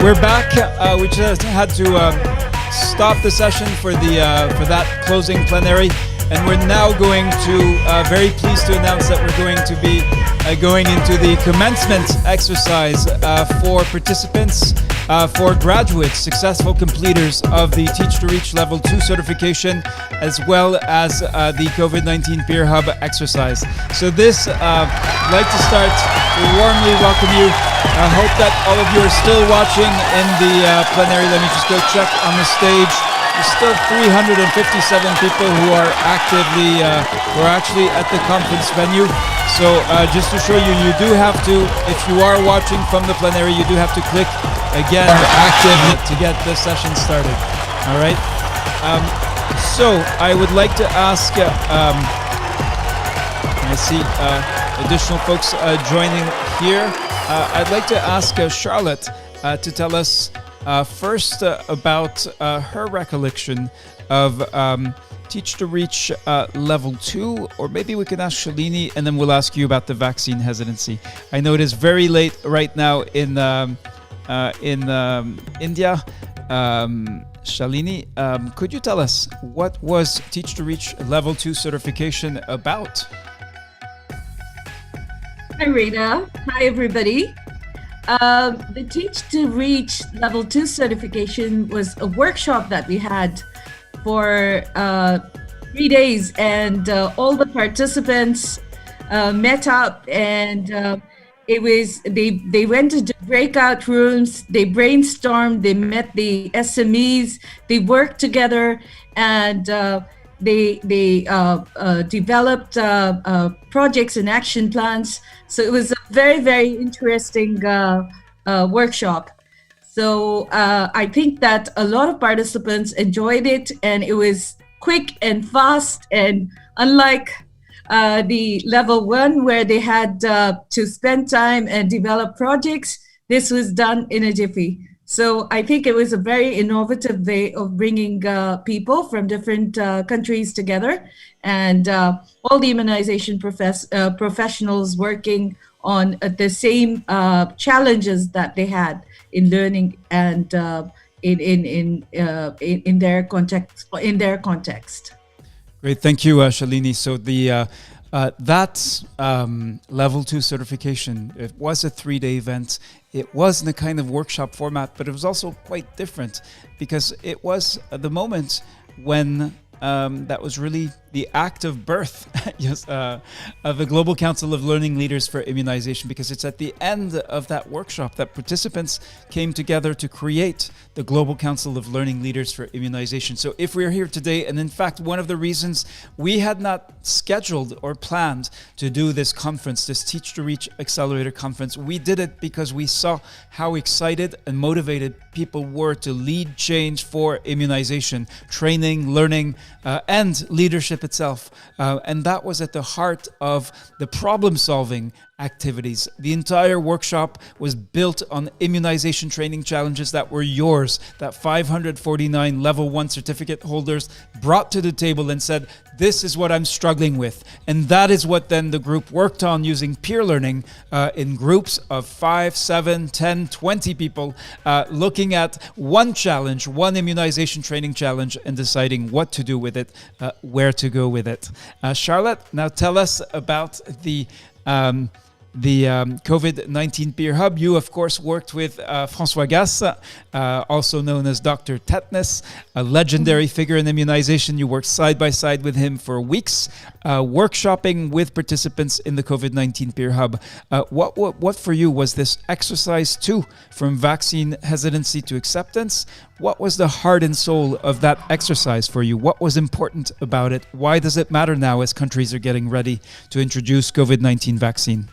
We're back. We just had to stop the session for that closing plenary, and we're now going to very pleased to announce that we're going to be going into the commencement exercise for participants, for graduates, successful completers of the Teach to Reach Level 2 certification, as well as the COVID-19 Peer Hub exercise. So this, I'd like to start to warmly welcome you. I hope that all of you are still watching in the plenary. Let me just go check on the stage. There's still 357 people who are actively, who are actually at the conference venue. So just to show you, you do have to, if you are watching from the plenary, you do have to click again active to get the session started. All right. So I would like to ask, I see additional folks joining here. I'd like to ask Charlotte to tell us first about her recollection of Teach to Reach Level 2, or maybe we can ask Shalini and then we'll ask you about the vaccine hesitancy. I know it is very late right now in India. Shalini, could you tell us what was Teach to Reach Level 2 certification about? Hi, Rita. Hi, everybody. The Teach to Reach Level 2 certification was a workshop that we had for 3 days, and all the participants met up, and they went into breakout rooms, they brainstormed, they met the SMEs, they worked together, and they developed projects and action plans. So it was a very, very interesting workshop. So I think that a lot of participants enjoyed it, and it was quick and fast, and unlike the level 1 where they had to spend time and develop projects, this was done in a jiffy. So I think it was a very innovative way of bringing people from different countries together, and all the immunization professionals working on the same challenges that they had in learning and in their context. Great, thank you, Shalini. So the that level 2 certification, it was a 3-day event. It was in a kind of workshop format, but it was also quite different because it was the moment when that was really the act of birth yes, of the Global Council of Learning Leaders for Immunization, because it's at the end of that workshop that participants came together to create the Global Council of Learning Leaders for Immunization. So if we're here today, and in fact, one of the reasons we had not scheduled or planned to do this conference, this Teach to Reach Accelerator Conference, we did it because we saw how excited and motivated people were to lead change for immunization, training, learning, and leadership itself. And that was at the heart of the problem-solving activities. The entire workshop was built on immunization training challenges that were yours, that 549 level 1 certificate holders brought to the table and said, this is what I'm struggling with. And that is what then the group worked on using peer learning in groups of 5, 7, 10, 20 people, looking at one challenge, one immunization training challenge, and deciding what to do with it, where to go with it. Charlotte, now tell us about the COVID-19 Peer Hub. You, of course, worked with François Gasse, also known as Dr. Tetanus, a legendary figure in immunization. You worked side by side with him for weeks, workshopping with participants in the COVID-19 Peer Hub. What for you was this exercise too, from vaccine hesitancy to acceptance? What was the heart and soul of that exercise for you? What was important about it? Why does it matter now as countries are getting ready to introduce COVID-19 vaccine?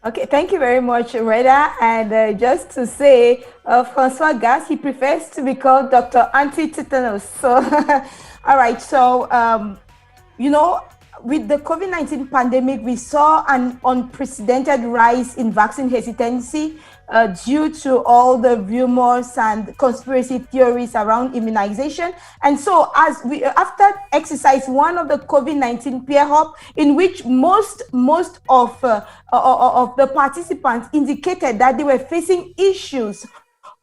Okay, thank you very much, Reda. And just to say, François Gasse, he prefers to be called Dr. Anti-Tetanus. So, all right. So, with the COVID-19 pandemic, we saw an unprecedented rise in vaccine hesitancy due to all the rumors and conspiracy theories around immunization. And so after exercise one of the COVID-19 peer hub, in which most of the participants indicated that they were facing issues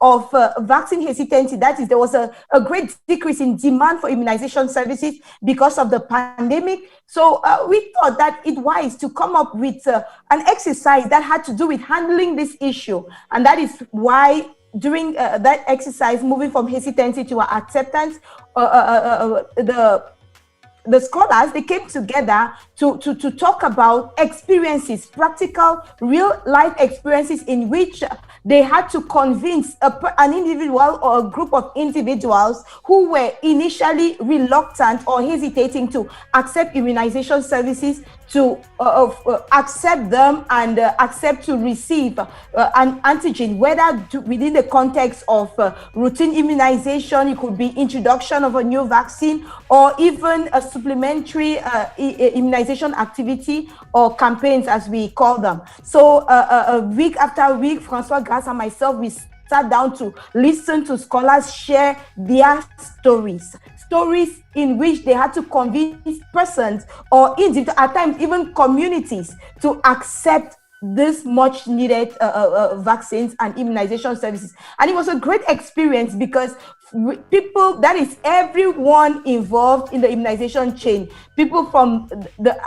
of vaccine hesitancy. That is, there was a great decrease in demand for immunization services because of the pandemic. So we thought that it wise to come up with an exercise that had to do with handling this issue. And that is why during that exercise, moving from hesitancy to acceptance, the scholars, they came together to talk about experiences, practical, real life experiences in which they had to convince an individual or a group of individuals who were initially reluctant or hesitating to accept immunization services to accept them and accept to receive an antigen, whether within the context of routine immunization, it could be introduction of a new vaccine, or even a supplementary immunization activity or campaigns, as we call them. So week after week, Francois Grasse and myself, we sat down to listen to scholars share their stories in which they had to convince persons or individuals, at times even communities, to accept this much needed vaccines and immunization services. And it was a great experience because people, that is everyone involved in the immunization chain, people from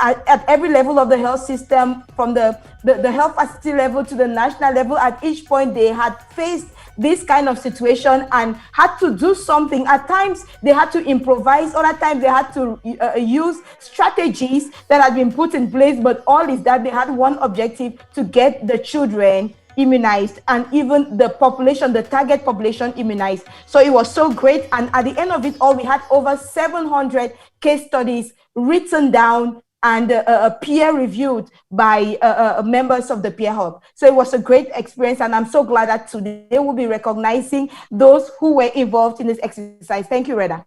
at every level of the health system, from the health facility level to the national level, at each point they had faced this kind of situation and had to do something. At times they had to improvise, other times they had to use strategies that had been put in place, but all is that they had one objective: to get the children immunized and even the population, the target population, immunized. So it was so great. And at the end of it all, we had over 700 case studies written down and peer-reviewed by members of the Peer Hub. So it was a great experience, and I'm so glad that today we'll be recognizing those who were involved in this exercise. Thank you, Reda.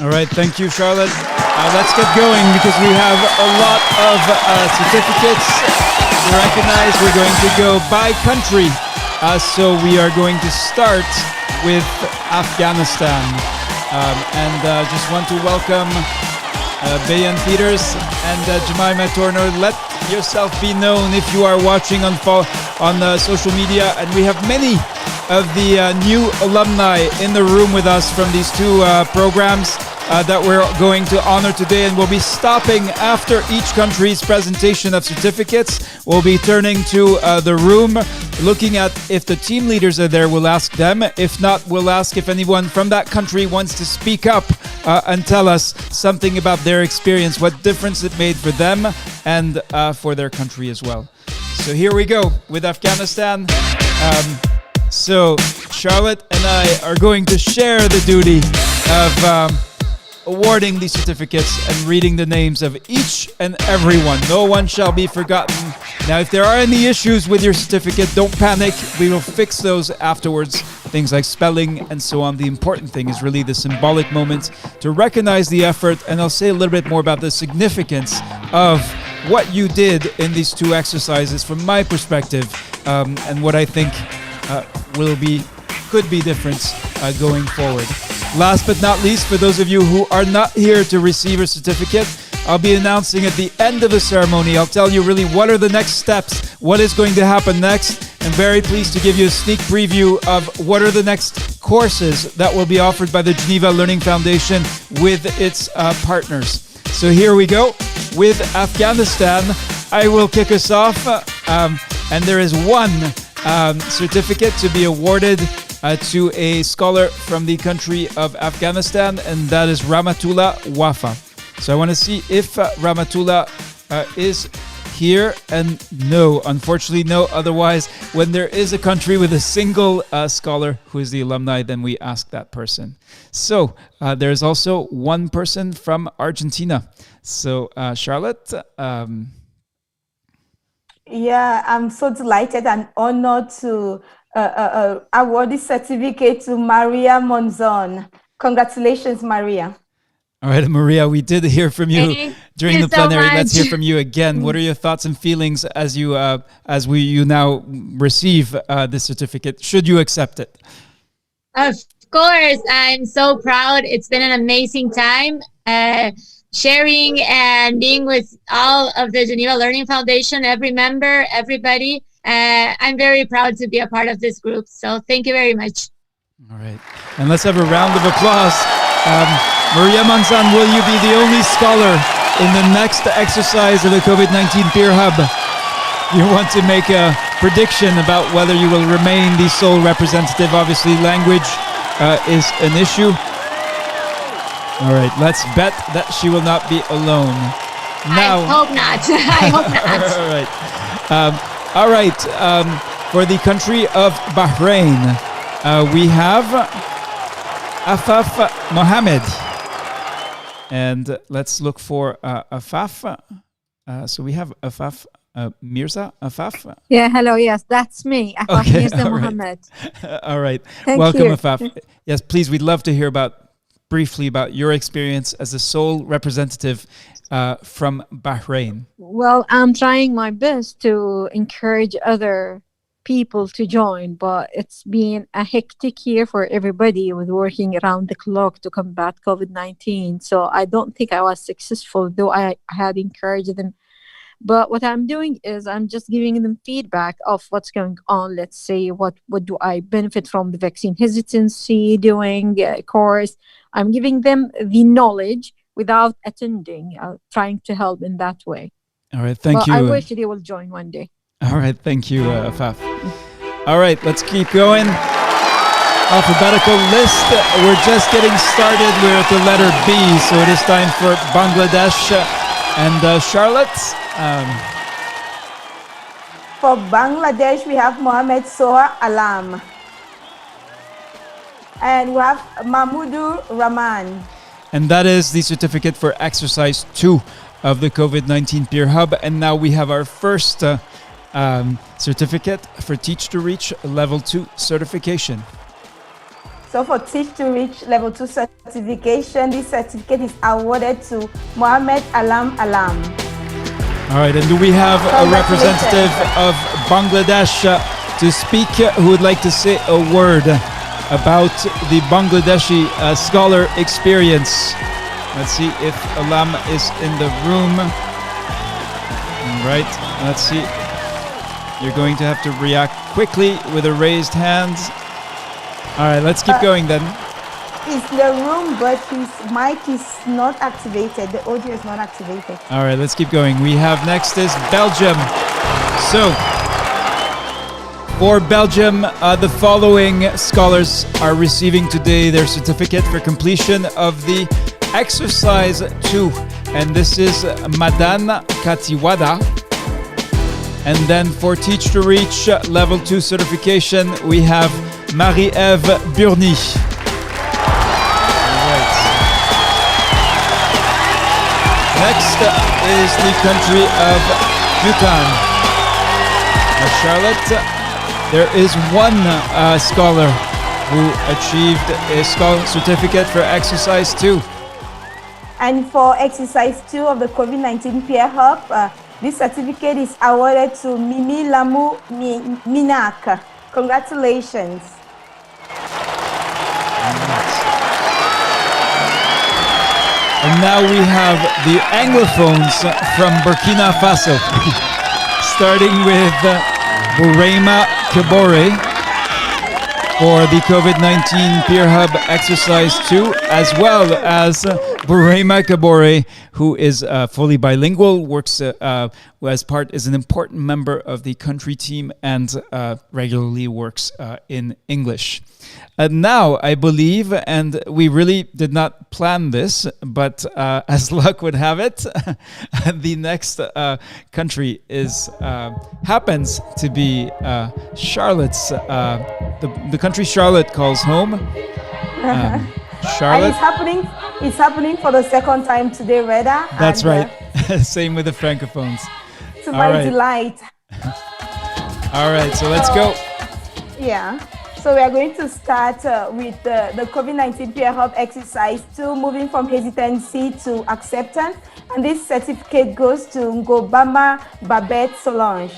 All right, thank you, Charlotte. Let's get going because we have a lot of certificates to recognize. We're going to go by country. So we are going to start with Afghanistan. And just want to welcome Bayan Peters and Jemima Turner. Let yourself be known if you are watching on social media. And we have many of the new alumni in the room with us from these two programs that we're going to honor today, and we'll be stopping after each country's presentation of certificates. We'll be turning to the room, looking at if the team leaders are there. We'll ask them. If not, we'll ask if anyone from that country wants to speak up and tell us something about their experience, what difference it made for them and for their country as well. So here we go with Afghanistan. So Charlotte and I are going to share the duty of awarding these certificates and reading the names of each and everyone. No one shall be forgotten. Now, if there are any issues with your certificate, don't panic. We will fix those afterwards. Things like spelling and so on. The important thing is really the symbolic moment to recognize the effort, and I'll say a little bit more about the significance of what you did in these two exercises from my perspective, and what I think could be different going forward. Last but not least, for those of you who are not here to receive a certificate, I'll be announcing at the end of the ceremony. I'll tell you really what are the next steps, what is going to happen next. I'm very pleased to give you a sneak preview of what are the next courses that will be offered by the Geneva Learning Foundation with its partners. So here we go with Afghanistan. I will kick us off, and there is one certificate to be awarded to a scholar from the country of Afghanistan, and that is Rahmatullah Wafa. So I want to see if Rahmatullah is here, and no, unfortunately no. Otherwise, when there is a country with a single scholar who is the alumni, then we ask that person. So there's also one person from Argentina. So Charlotte. Yeah, I'm so delighted and honored to award this certificate to Maria Monzon. Congratulations, Maria. All right, Maria, we did hear from you during the plenary. Let's hear from you again. What are your thoughts and feelings as you now receive this certificate? Should you accept it? Of course, I'm so proud. It's been an amazing time sharing and being with all of the Geneva Learning Foundation, every member, everybody. I'm very proud to be a part of this group. So thank you very much. All right. And let's have a round of applause. Maria Manzan, will you be the only scholar in the next exercise of the COVID-19 Peer Hub? You want to make a prediction about whether you will remain the sole representative. Obviously, language is an issue. All right, let's bet that she will not be alone. Now, I hope not. I hope not. All right. For the country of Bahrain, we have Afaf Mohammed. And let's look for Afaf. So we have Afaf Mirza. Afaf? Yeah, hello. Yes, that's me. Afaf Okay, Mirza all right. Mohammed. All right. Thank Welcome, you. Afaf. Yes, please, we'd love to hear briefly about your experience as the sole representative from Bahrain. Well, I'm trying my best to encourage other people to join, but it's been a hectic year for everybody with working around the clock to combat COVID-19. So I don't think I was successful, though I had encouraged them. But what I'm doing is I'm just giving them feedback of what's going on. Let's say, what do I benefit from the vaccine hesitancy doing course. I'm giving them the knowledge without attending, trying to help in that way. All right, thank you. I wish they will join one day. All right, thank you, Afaf. All right, let's keep going. Alphabetical list. We're just getting started. We're at the letter B, so it is time for Bangladesh and Charlotte. For Bangladesh, we have Mohammed Soha Alam. And we have Mahmudu Rahman. And that is the certificate for exercise 2 of the COVID-19 Peer Hub. And now we have our first certificate for Teach to Reach Level 2 certification. So for Teach to Reach Level 2 certification, this certificate is awarded to Mohammed Alam Alam. All right, and do we have a representative of Bangladesh to speak who would like to say a word about the Bangladeshi scholar experience? Let's see if Alam is in the room. All right, let's see. You're going to have to react quickly with a raised hand. All right, let's keep going then. He's in the room, but his mic is not activated. The audio is not activated. All right, let's keep going. We have next is Belgium. So, for Belgium, the following scholars are receiving today their certificate for completion of the exercise 2. And this is Madan Katiwada. And then for Teach to Reach Level 2 certification, we have Marie-Ève Burny. All right. Next is the country of Bhutan. Charlotte, there is one scholar who achieved a scholar certificate for exercise 2. And for exercise 2 of the COVID-19 Peer Hub, this certificate is awarded to Mimi Lamu Minak. Congratulations. And now we have the Anglophones from Burkina Faso, starting with Bourema Kabore for the COVID-19 Peer Hub Exercise 2, as well as Bourema Kabore, who is fully bilingual, works is an important member of the country team and regularly works in English. Now, I believe, and we really did not plan this, but as luck would have it, the next country happens to be Charlotte's, the country Charlotte calls home. Charlotte. And it's happening for the second time today, Reda. That's right. Same with the Francophones. To my delight. All right, so let's go. Yeah. So we are going to start with the COVID-19 Peer Hub Exercise 2, moving from hesitancy to acceptance. And this certificate goes to Ngobama Babette Solange.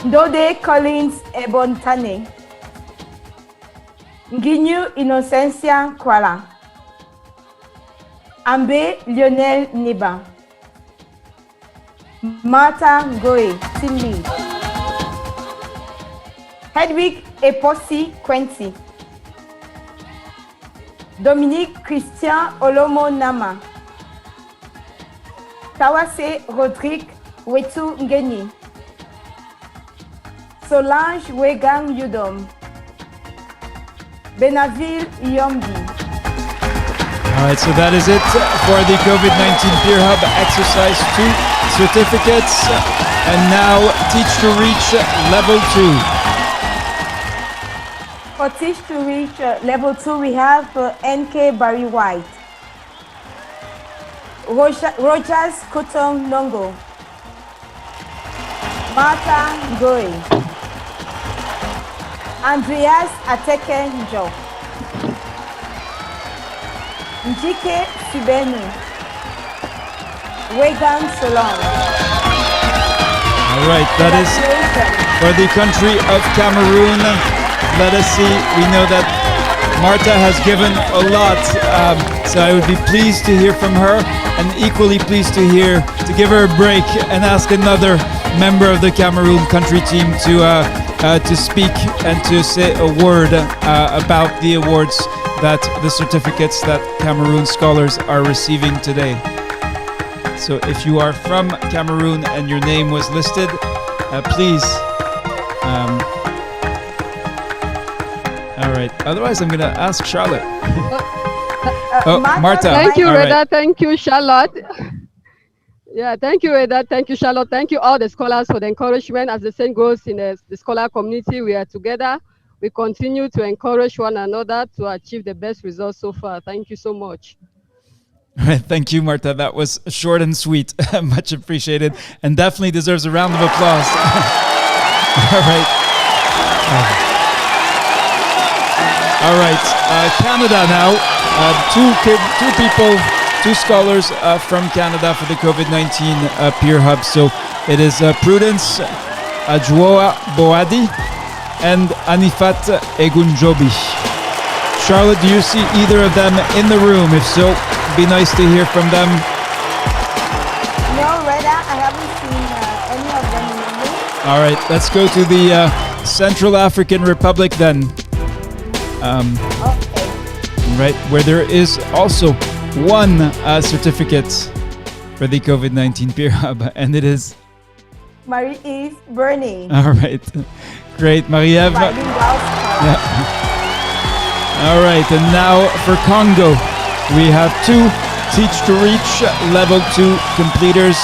Dode Collins Ebontane. Nginyu Innocencia Kwala. Ambe Lionel Niba. Martha Ngoe, team lead. Hedwig Eposi Quincy. Dominique Christian Olomo Nama. Tawase Rodrigue Wetu Ngeni. Solange Wegang Yudom. Benaville Yombi. All right, so that is it for the COVID-19 Peer Hub Exercise 2 certificates. And now Teach to Reach Level 2. For Teach to Reach Level 2, we have NK Barry White. Rogers Kotong Nongo. Martha Ngoe. Andreas Ateke Njo. Njike Sibenu. Wegan Solon. All right, that is for the country of Cameroon. Let us see. We know that Marta has given a lot, so I would be pleased to hear from her, and equally pleased to give her a break and ask another member of the Cameroon country team to speak and to say a word about the awards, the certificates that Cameroon scholars are receiving today. So if you are from Cameroon and your name was listed, please. All right. Otherwise, I'm going to ask Charlotte. Marta. Thank you, Reda. Right. Thank you, Charlotte. Yeah, thank you, Reda. Thank you, Charlotte. Thank you, all the scholars, for the encouragement. As the saying goes in the scholar community, we are together. We continue to encourage one another to achieve the best results so far. Thank you so much. All right, thank you, Marta. That was short and sweet. Much appreciated, and definitely deserves a round of applause. All right. All right, Canada now. Two scholars from Canada for the COVID-19 Peer Hub. So it is Prudence Ajwoa Boadi and Anifat Egunjobi. Charlotte, do you see either of them in the room? If so, it'd be nice to hear from them. No, Reda, I haven't seen any of them in the room. All right, let's go to the Central African Republic then. Okay. Right, where there is also one certificate for the COVID-19 Peer Hub, and it is Marie-Eve Burney. all right. Great, Marie-Eve. Yeah. All right, and now for Congo, we have two Teach to Reach Level 2 completers.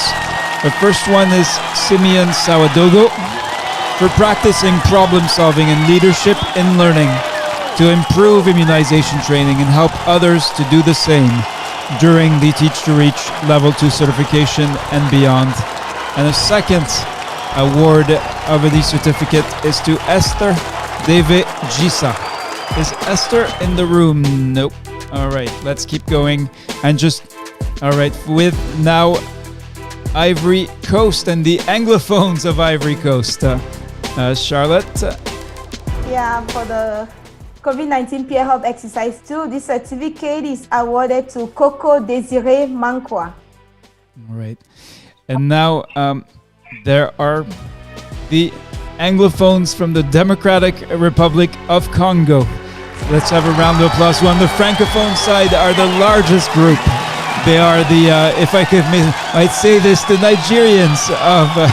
The first one is Simeon Sawadogo for practicing problem solving and leadership in learning to improve immunization training and help others to do the same during the Teach to Reach Level 2 certification and beyond. And the second award of the certificate is to Esther Deve Gisa. Is Esther in the room? Nope. All right, let's keep going. And all right, with now Ivory Coast and the Anglophones of Ivory Coast. Charlotte? Yeah, for the COVID-19 Peer Hub Exercise 2, this certificate is awarded to Coco Desiree Mankwa. All right. And now there are the Anglophones from the Democratic Republic of Congo. Let's have a round of applause. On the Francophone side are the largest group. They are if I might say this, the Nigerians of the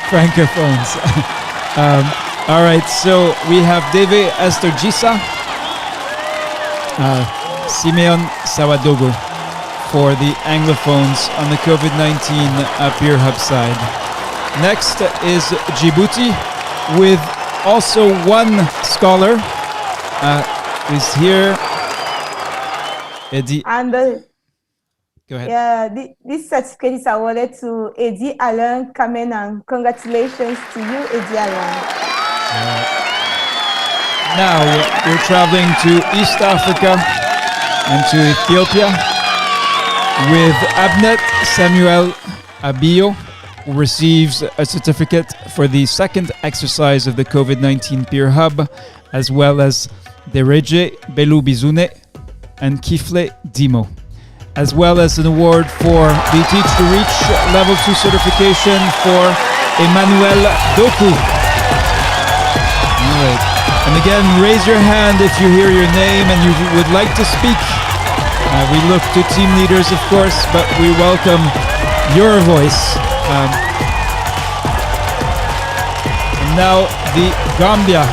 Francophones. All right, so we have Deve Esther Gisa, Simeon Sawadogo for the Anglophones on the COVID-19 Peer Hub side. Next is Djibouti with also one scholar is here. Eddie. And go ahead. Yeah, this certificate is awarded to Eddie Alain Kamenang. Congratulations to you, Eddie Alain. Now we're traveling to East Africa and to Ethiopia with Abnet Samuel Abiyo, who receives a certificate for the second exercise of the COVID-19 Peer Hub, as well as Dereje Belubizune and Kifle Dimo. as well as an award for the Teach to Reach Level 2 certification for Emmanuel Doku. All right. And again, raise your hand if you hear your name and you would like to speak. We look to team leaders, of course, but we welcome your voice. And now the Gambia.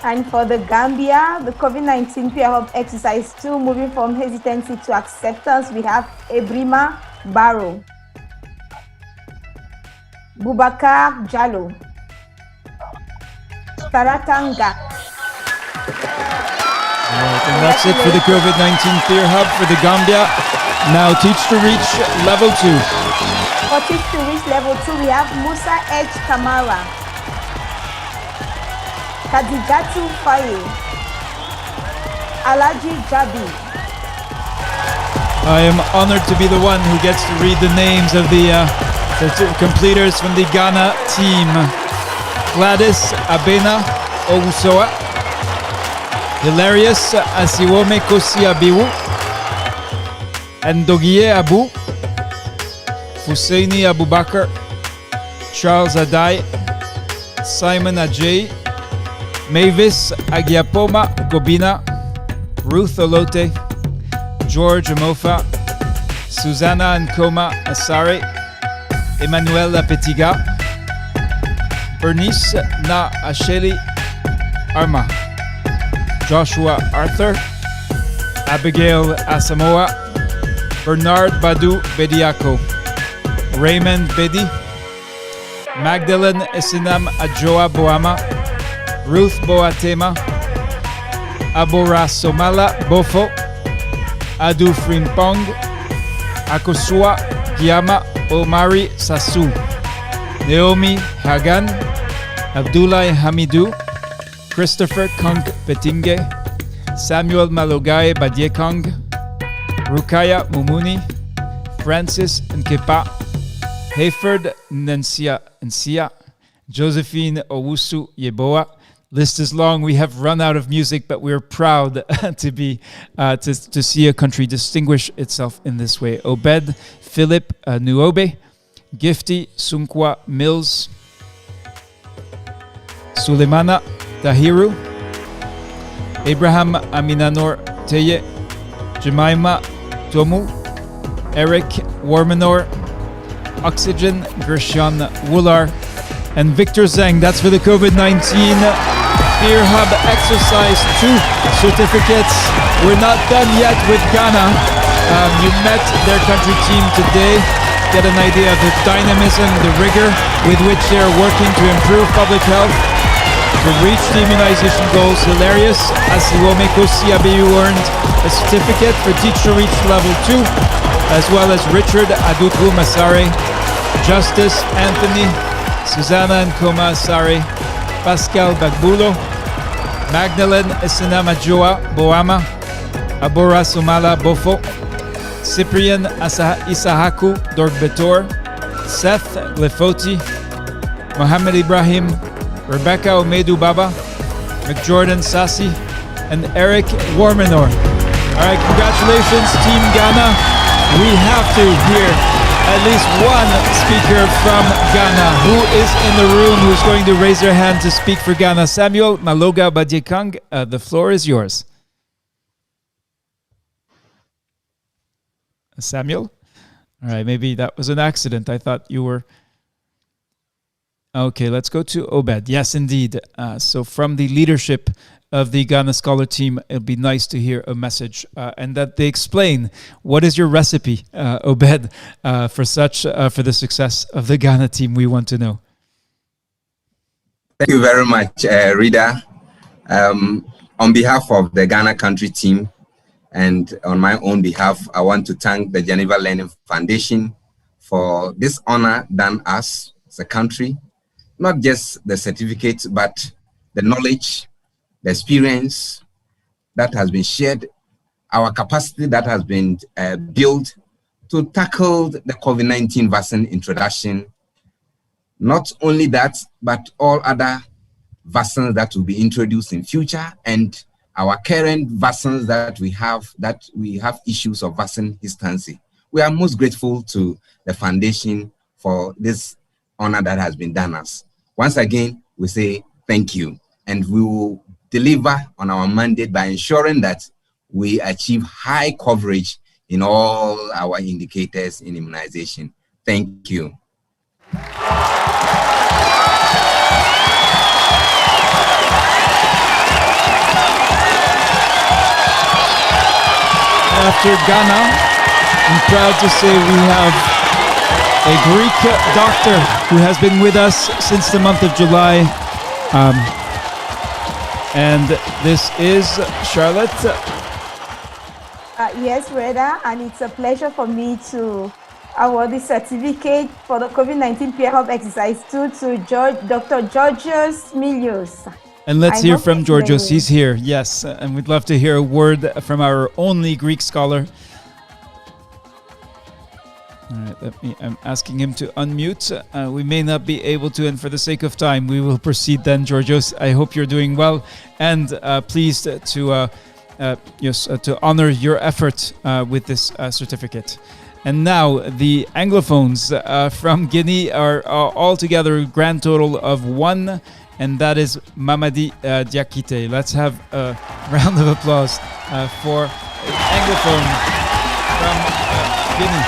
And for the Gambia, the COVID-19 peer hub exercise 2, moving from hesitancy to acceptance, we have Ebrima Barrow, Bubakar Jallo, Taratanga. All right, and that's it for the COVID-19 peer hub for the Gambia. Now Teach to Reach Level 2. For Teach to Reach Level 2, we have Musa H. Kamara, Kadijatu Faye, Alaji Jabi. I am honored to be the one who gets to read the names of the completers from the Ghana team. Gladys Abena Owusoa, Hilarious Asiwome Kosi Abiwu, Ndogie Abu, Husseini Abubakar, Charles Adai, Simon Ajay, Mavis Agiapoma Gobina, Ruth Olote, George Amofa, Susanna Nkoma Asare, Emmanuel Apetiga, Bernice Na Asheli Arma, Joshua Arthur, Abigail Asamoah, Bernard Badu Bediako, Raymond Bedi, Magdalene Isinam Ajoa Boama, Ruth Boatema, Aborasomala Bofo, Adu Frimpong, Akosua Giama Omari Sasu, Naomi Hagan, Abdullah Hamidou, Christopher Kunk Betinge, Samuel Malogai Badiekong, Rukaya Mumuni, Francis Nkepa, Hayford Nsia, Josephine Owusu Yeboah. List is long. We have run out of music, but we're proud to be to see a country distinguish itself in this way. Obed Philip Nuobe, Gifty Sunkwa Mills, Sulemana Tahiru, Abraham Aminanor Teye, Jemima Tomu, Eric Warmanor, Oxygen Gershon Woolar, and Victor Zeng. That's for the COVID-19 Peer Hub Exercise 2 certificates. We're not done yet with Ghana. You met their country team today. Get an idea of the dynamism, the rigor with which they're working to improve public health, to reach the immunization goals. Hilarious Asiwome Kosi Abiyu earned a certificate for Teach to Reach Level 2, as well as Richard Adutu Masare, Justice Anthony, Susanna Nkoma Asare, Pascal Bagbulo, Magdalene Isinamajoa Boama, Abora Sumala Bofo, Cyprian Isahaku Dorgbetor, Seth Glefoti, Mohammed Ibrahim, Rebecca Omedu Baba, McJordan Sassi, and Eric Warmanor. All right, congratulations, Team Ghana. We have to hear at least one speaker from Ghana. Who is in the room who's going to raise their hand to speak for Ghana? Samuel Maloga Badiekang, the floor is yours. Samuel? All right, maybe that was an accident. I thought you were... Okay, let's go to Obed. Yes, indeed. So from the leadership of the Ghana Scholar team, it'll be nice to hear a message and that they explain what is your recipe, Obed, for the success of the Ghana team. We want to know. Thank you very much, Rida. On behalf of the Ghana country team and on my own behalf, I want to thank the Geneva Learning Foundation for this honor done us as a country. Not just the certificate, but the knowledge, the experience that has been shared, our capacity that has been built to tackle the COVID-19 vaccine introduction. Not only that, but all other vaccines that will be introduced in future, and our current vaccines that we have issues of vaccine hesitancy. We are most grateful to the foundation for this honor that has been done us. Once again, we say thank you, and we will deliver on our mandate by ensuring that we achieve high coverage in all our indicators in immunization. Thank you. After Ghana, I'm proud to say we have a Greek doctor who has been with us since the month of July. And this is Charlotte. Yes, Reda, and it's a pleasure for me to award the certificate for the COVID-19 Peer Hub Exercise 2 to Dr. Georgios Milios. And let's hear from Georgios. He's here, yes. And we'd love to hear a word from our only Greek scholar. All right, I'm asking him to unmute. We may not be able to, and for the sake of time, we will proceed then, Georgios. I hope you're doing well, and pleased to honor your effort with this certificate. And now the Anglophones from Guinea are all together a grand total of 1, and that is Mamadi Diakite. Let's have a round of applause for Anglophone from Guinea.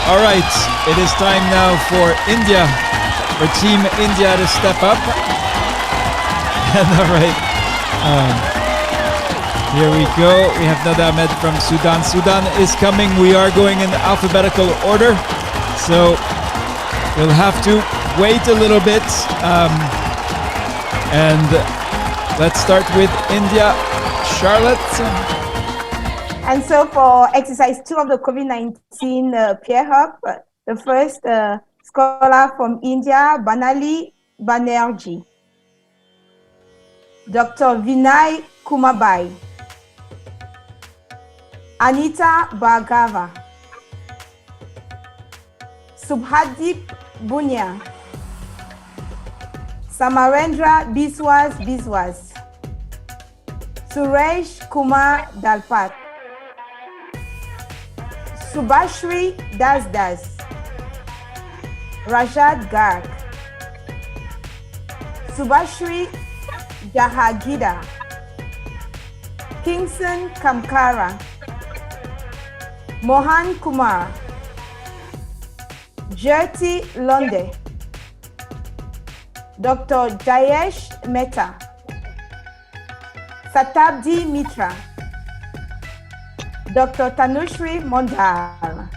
All right, it is time now for India, for Team India to step up. And all right, here we go. We have Nada Ahmed from Sudan. Sudan is coming. We are going in alphabetical order, so we'll have to wait a little bit. And let's start with India. Charlotte. And so for exercise 2 of the COVID-19 Peer Hub, the first scholar from India, Banali Banerjee. Dr. Vinay Kumabai. Anita Bhargava. Subhadip Bunya. Samarendra Biswas. Suresh Kumar Dalpat. Subhashri Das. Rajat Garg. Subhashri Jahagida. Kingston Kamkara. Mohan Kumar. Jyoti Londe. Dr. Jayesh Mehta. Satabdi Mitra. Dr. Tanushri Mondal.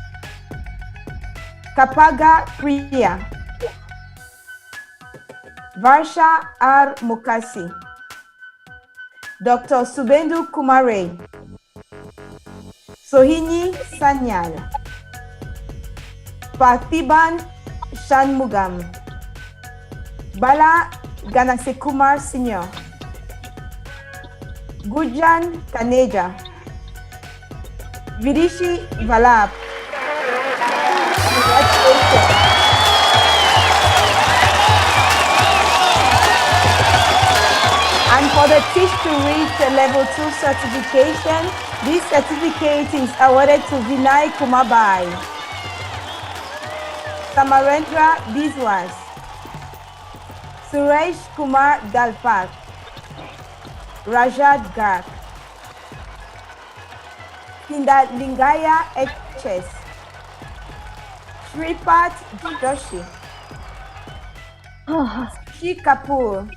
Kapaga Priya. Varsha R. Mukasi. Dr. Subendu Kumare. Sohini Sanyal. Parthiban Shanmugam. Bala Ganasekumar Senior. Gujan Taneja. Vidishi Valap. And for the Teach to Read Level 2 certification, this certificate is awarded to Vinay Kumabai, Samarendra Biswas, Suresh Kumar Dalpat, Rajat Garg, Lingaya HS, Shripat Joshi, Shi Kapoor.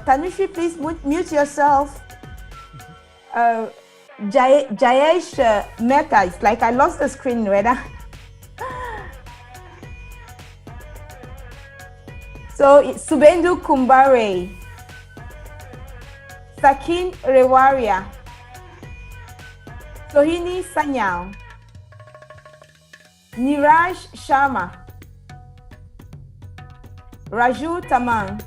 Tanushri, please mute yourself. Jayesh Mehta, it's like I lost the screen, Reda. So it's Subendu Kumbare, Sakin Rewaria, Sohini Sanyal, Niraj Sharma, Raju Tamang.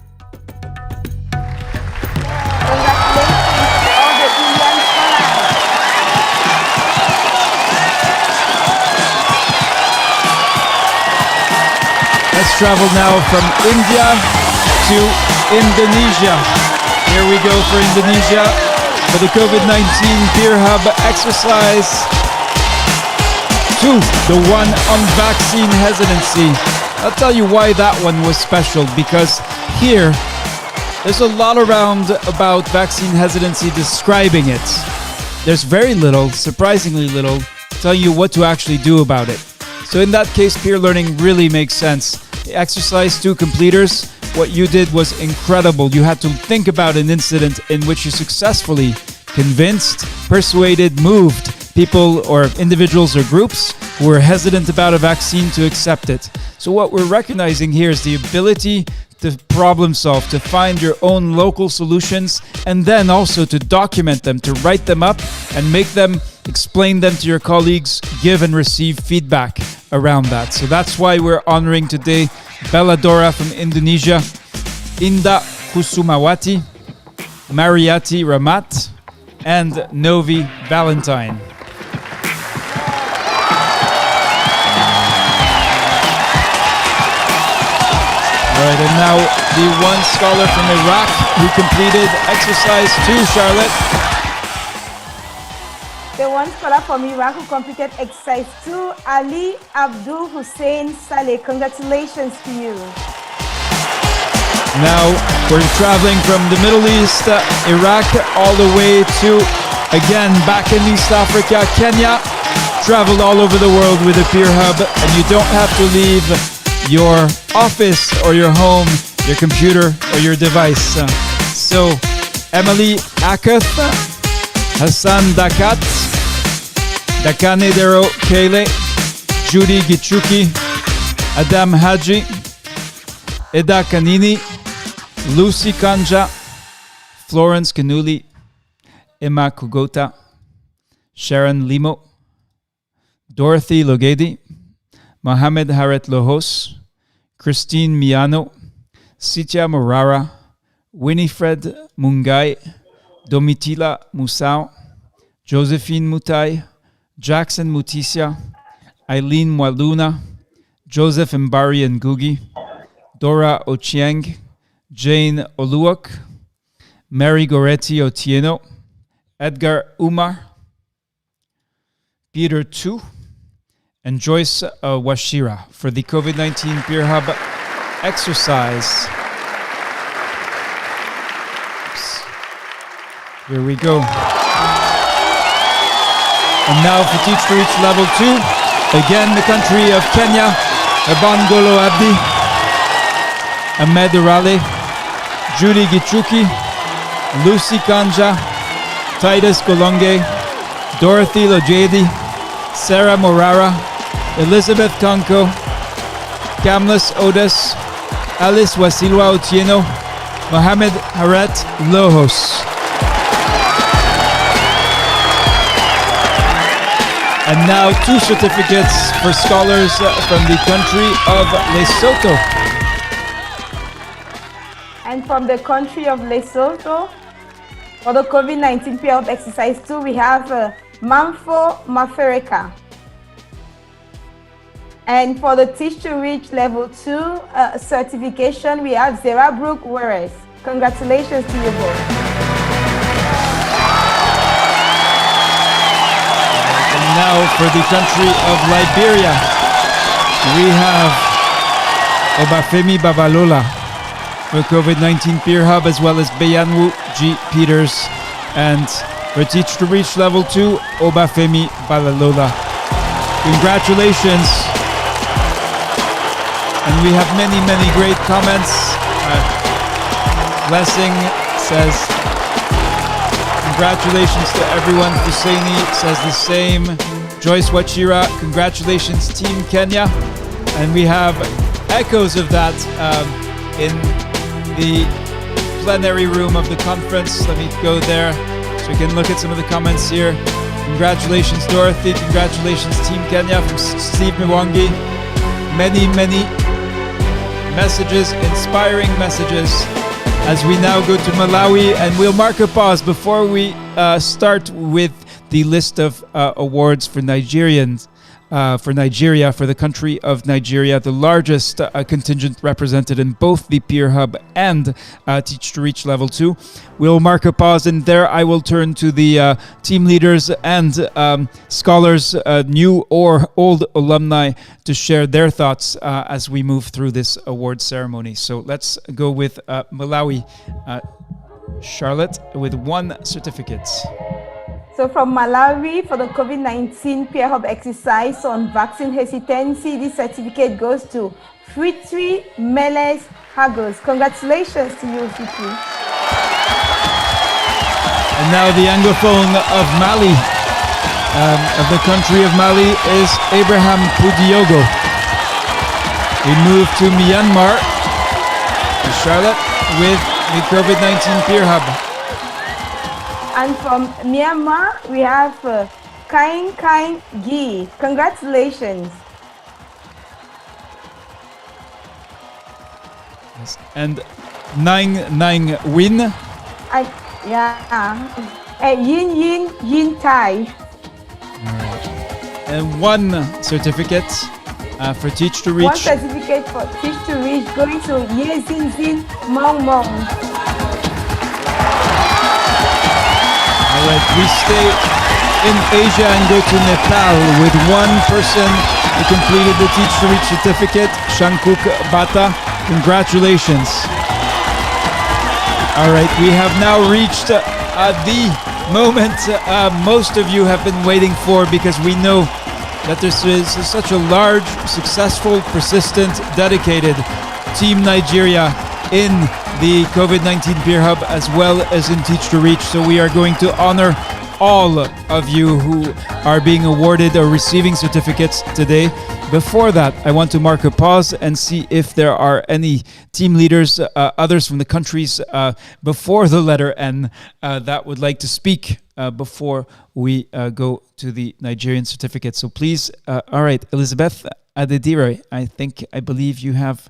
Congratulations to all the Indian scholars. Let's travel now from India to Indonesia. Here we go for Indonesia for the COVID-19 Peer Hub exercise 2, the one on vaccine hesitancy. I'll tell you why that one was special, because here there's a lot around about vaccine hesitancy describing it. There's very little, surprisingly little, telling you what to actually do about it. So in that case, peer learning really makes sense. The exercise 2 completers, what you did was incredible. You had to think about an incident in which you successfully convinced, persuaded, moved people or individuals or groups who were hesitant about a vaccine to accept it. So what we're recognizing here is the ability to problem solve, to find your own local solutions, and then also to document them, to write them up and make them, explain them to your colleagues, give and receive feedback around that. So that's why we're honoring today Bella Dora from Indonesia, Inda Kusumawati, Mariati Ramat, and Novi Valentine. All right, and now the one scholar from Iraq who completed exercise 2, Charlotte. The one scholar from Iraq who completed exercise 2, Ali Abdul Hussein Saleh. Congratulations to you. Now we're traveling from the Middle East, Iraq, all the way to, again, back in East Africa, Kenya. Traveled all over the world with a Peer Hub, and you don't have to leave your office or your home, your computer or your device. So Emily Akath, Hassan Dakat, Dakane Dero Kele, Judy Gichuki, Adam Haji, Eda Kanini, Lucy Kanja, Florence Kanuli, Emma Kugota, Sharon Limo, Dorothy Logedi, Mohamed Haret Lohos, Christine Miano, Sitya Morara, Winifred Mungai, Domitila Musao, Josephine Mutai, Jackson Mutisia, Eileen Mwaluna, Joseph Mbari Ngugi, Dora Ochieng, Jane Oluok, Mary Goretti Otieno, Edgar Umar, Peter Tu, and Joyce Washira for the COVID-19 Peer Hub exercise. Here we go. And now for Teach to Reach Level 2, again the country of Kenya, Ebangolo Abdi, Ahmed Urale, Judy Gichuki, Lucy Kanja, Titus Golonge, Dorothy Lojedi, Sarah Morara, Elizabeth Kanko, Kamlis Odes, Alice Wasilwa Otieno, Mohamed Haret Lohos. And now 2 certificates for scholars from the country of Lesotho. And from the country of Lesotho, for the COVID-19 Peer Hub exercise 2, we have Manfo Mafereka. And for the Teach to Reach Level 2 certification, we have Zera Brooke Weres. Congratulations to you both. And now for the country of Liberia, we have Obafemi Babalola for COVID-19 Peer Hub, as well as Beyanwu G. Peters. And for Teach to Reach Level 2, Obafemi Babalola. Congratulations. And we have many, many great comments. Blessing says, congratulations to everyone. Husseini says the same. Joyce Wachira, congratulations Team Kenya. And we have echoes of that in the plenary room of the conference. Let me go there so we can look at some of the comments here. Congratulations Dorothy, congratulations Team Kenya from Steve Mwangi. Many, many messages, inspiring messages, as we now go to Malawi, and we'll mark a pause before we start with the list of awards for Nigerians. for Nigeria, for the country of Nigeria, the largest contingent represented in both the Peer Hub and Teach to Reach Level 2. We'll mark a pause, and there I will turn to the team leaders and scholars, new or old alumni, to share their thoughts as we move through this award ceremony. So let's go with Malawi. Charlotte with 1 certificate. So from Malawi, for the COVID-19 Peer Hub exercise on vaccine hesitancy, this certificate goes to Fritri Meles Hagos. Congratulations to you, Fritri. And now the Anglophone of Mali, of the country of Mali, is Abraham Pudiogo. We move to Myanmar. Charlotte with the COVID-19 Peer Hub. And from Myanmar, we have Kain Gi. Congratulations. Yes. And Nang Win. Yin Tai. And 1 certificate for Teach to Reach. 1 certificate for Teach to Reach going to Ye Zin Zin Mong Mong. All right, we stay in Asia and go to Nepal with 1 person who completed the Teach to Reach certificate, Shankuk Bata. Congratulations. All right, we have now reached the moment most of you have been waiting for, because we know that this is such a large, successful, persistent, dedicated Team Nigeria in the COVID-19 Peer Hub as well as in Teach to Reach. So we are going to honor all of you who are being awarded or receiving certificates today. Before that, I want to mark a pause and see if there are any team leaders, others from the countries before the letter N, that would like to speak before we go to the Nigerian certificate. So please, all right, Elizabeth Adedire, I believe you have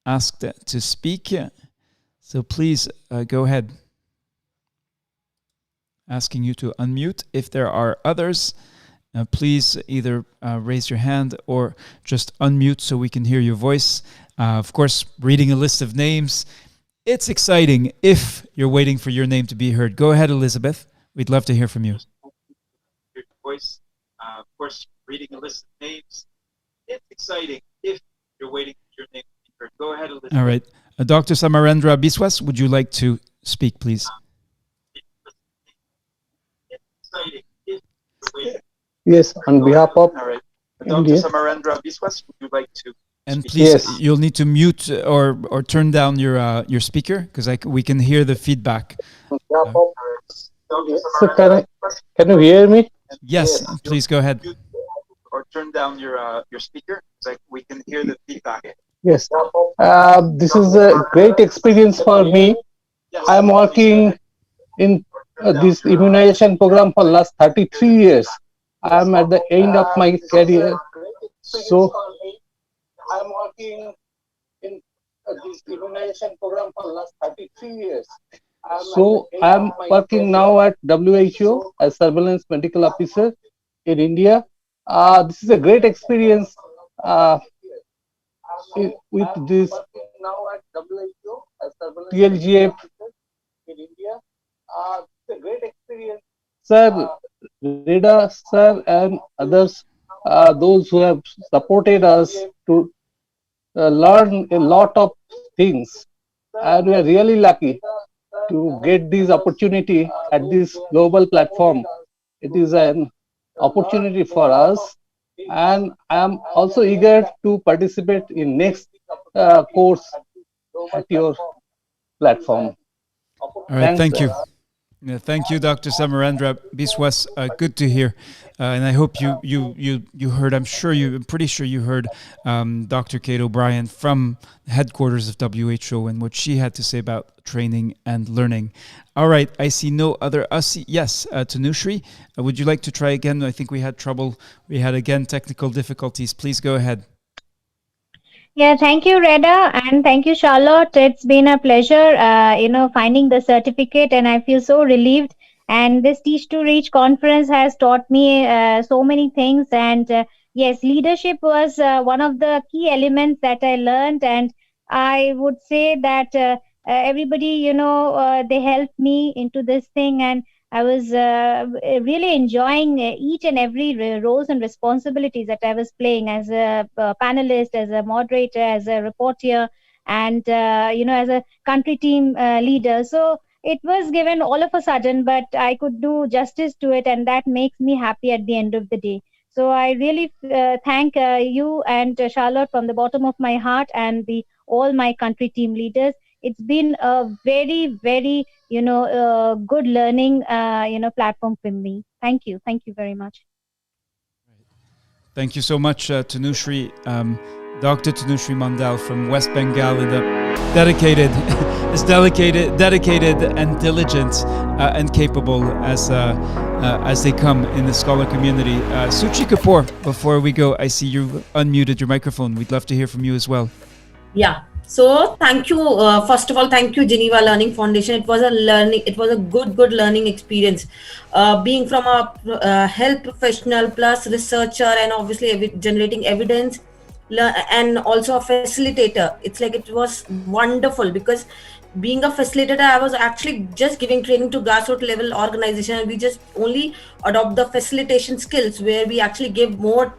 asked to speak. So please go ahead. Asking you to unmute. If there are others, please either raise your hand or just unmute so we can hear your voice. Of course, reading a list of names, it's exciting if you're waiting for your name to be heard. Go ahead, Elizabeth. We'd love to hear from you. Your voice. Of course, reading a list of names, it's exciting if you're waiting for your name to be heard. Go ahead, Elizabeth. All right. Dr. Samarendra Biswas, would you like to speak, please? Yes, on behalf of Dr. Samarendra Biswas, would you like to? And please, yes, you'll need to mute or turn down your speaker, because we can hear the feedback. So can you hear me? Yes, please go ahead. Or turn down your speaker, so we can hear the feedback. Yes, this is a great experience for me. I'm working in this immunization program for last 33 years. I'm at the end of my career. So I'm working in this immunization program for last 33 years. So I'm working now at WHO as surveillance medical officer in India. This is a great experience with this TLGF in India. It's a great experience. Sir, Reda, sir, and others, those who have supported us to learn a lot of things. And we are really lucky to get this opportunity at this global platform. It is an opportunity for us. And I am also eager to participate in next course at your platform. All right, thank you. Yeah, thank you, Dr. Samarendra Biswas. Good to hear, and I hope you heard. I'm pretty sure you heard Dr. Kate O'Brien from the headquarters of WHO and what she had to say about training and learning. All right, I see no other. Yes, Tanushri, would you like to try again? I think we had trouble. We had again technical difficulties. Please go ahead. Yeah, thank you, Reda, and thank you, Charlotte. It's been a pleasure, finding the certificate, and I feel so relieved And this Teach to Reach conference has taught me so many things. And yes, leadership was one of the key elements that I learned. And I would say that everybody, they helped me into this thing. And I was really enjoying each and every roles and responsibilities that I was playing as a panelist, as a moderator, as a reporter, and as a country team leader. So it was given all of a sudden, but I could do justice to it, and that makes me happy at the end of the day. So I really thank you and Charlotte from the bottom of my heart, and the all my country team leaders. It's been a very, very good learning platform for me. Thank you very much. Thank you so much, Tanushri, Dr. Tanushri Mandal from West Bengal, and dedicated, dedicated and diligent and capable as they come in the scholar community. Suchi Kapoor, before we go, I see you unmuted your microphone. We'd love to hear from you as well. Yeah. So thank you. First of all, thank you, Geneva Learning Foundation. It was a good learning experience. Being from a health professional plus researcher and obviously generating evidence, and also a facilitator. It's like it was wonderful, because being a facilitator, I was actually just giving training to grassroots level organization, and we just only adopt the facilitation skills, where we actually give more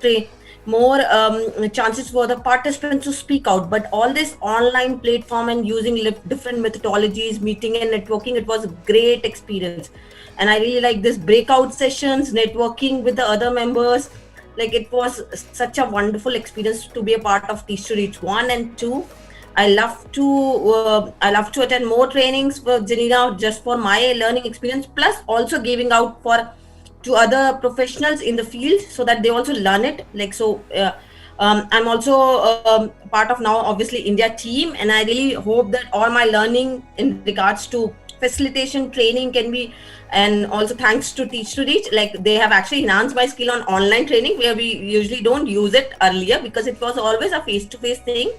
chances for the participants to speak out. But all this online platform and using different methodologies, meeting and networking, it was a great experience. And I really like this breakout sessions, networking with the other members. Like, it was such a wonderful experience to be a part of Teach to Reach 1 and 2. I love to attend more trainings for Geneva, just for my learning experience, plus also giving out to other professionals in the field, so that they also learn it. I'm also part of now obviously India team, and I really hope that all my learning in regards to facilitation training can be, and also thanks to Teach to Reach, like they have actually enhanced my skill on online training, where we usually don't use it earlier because it was always a face-to-face thing.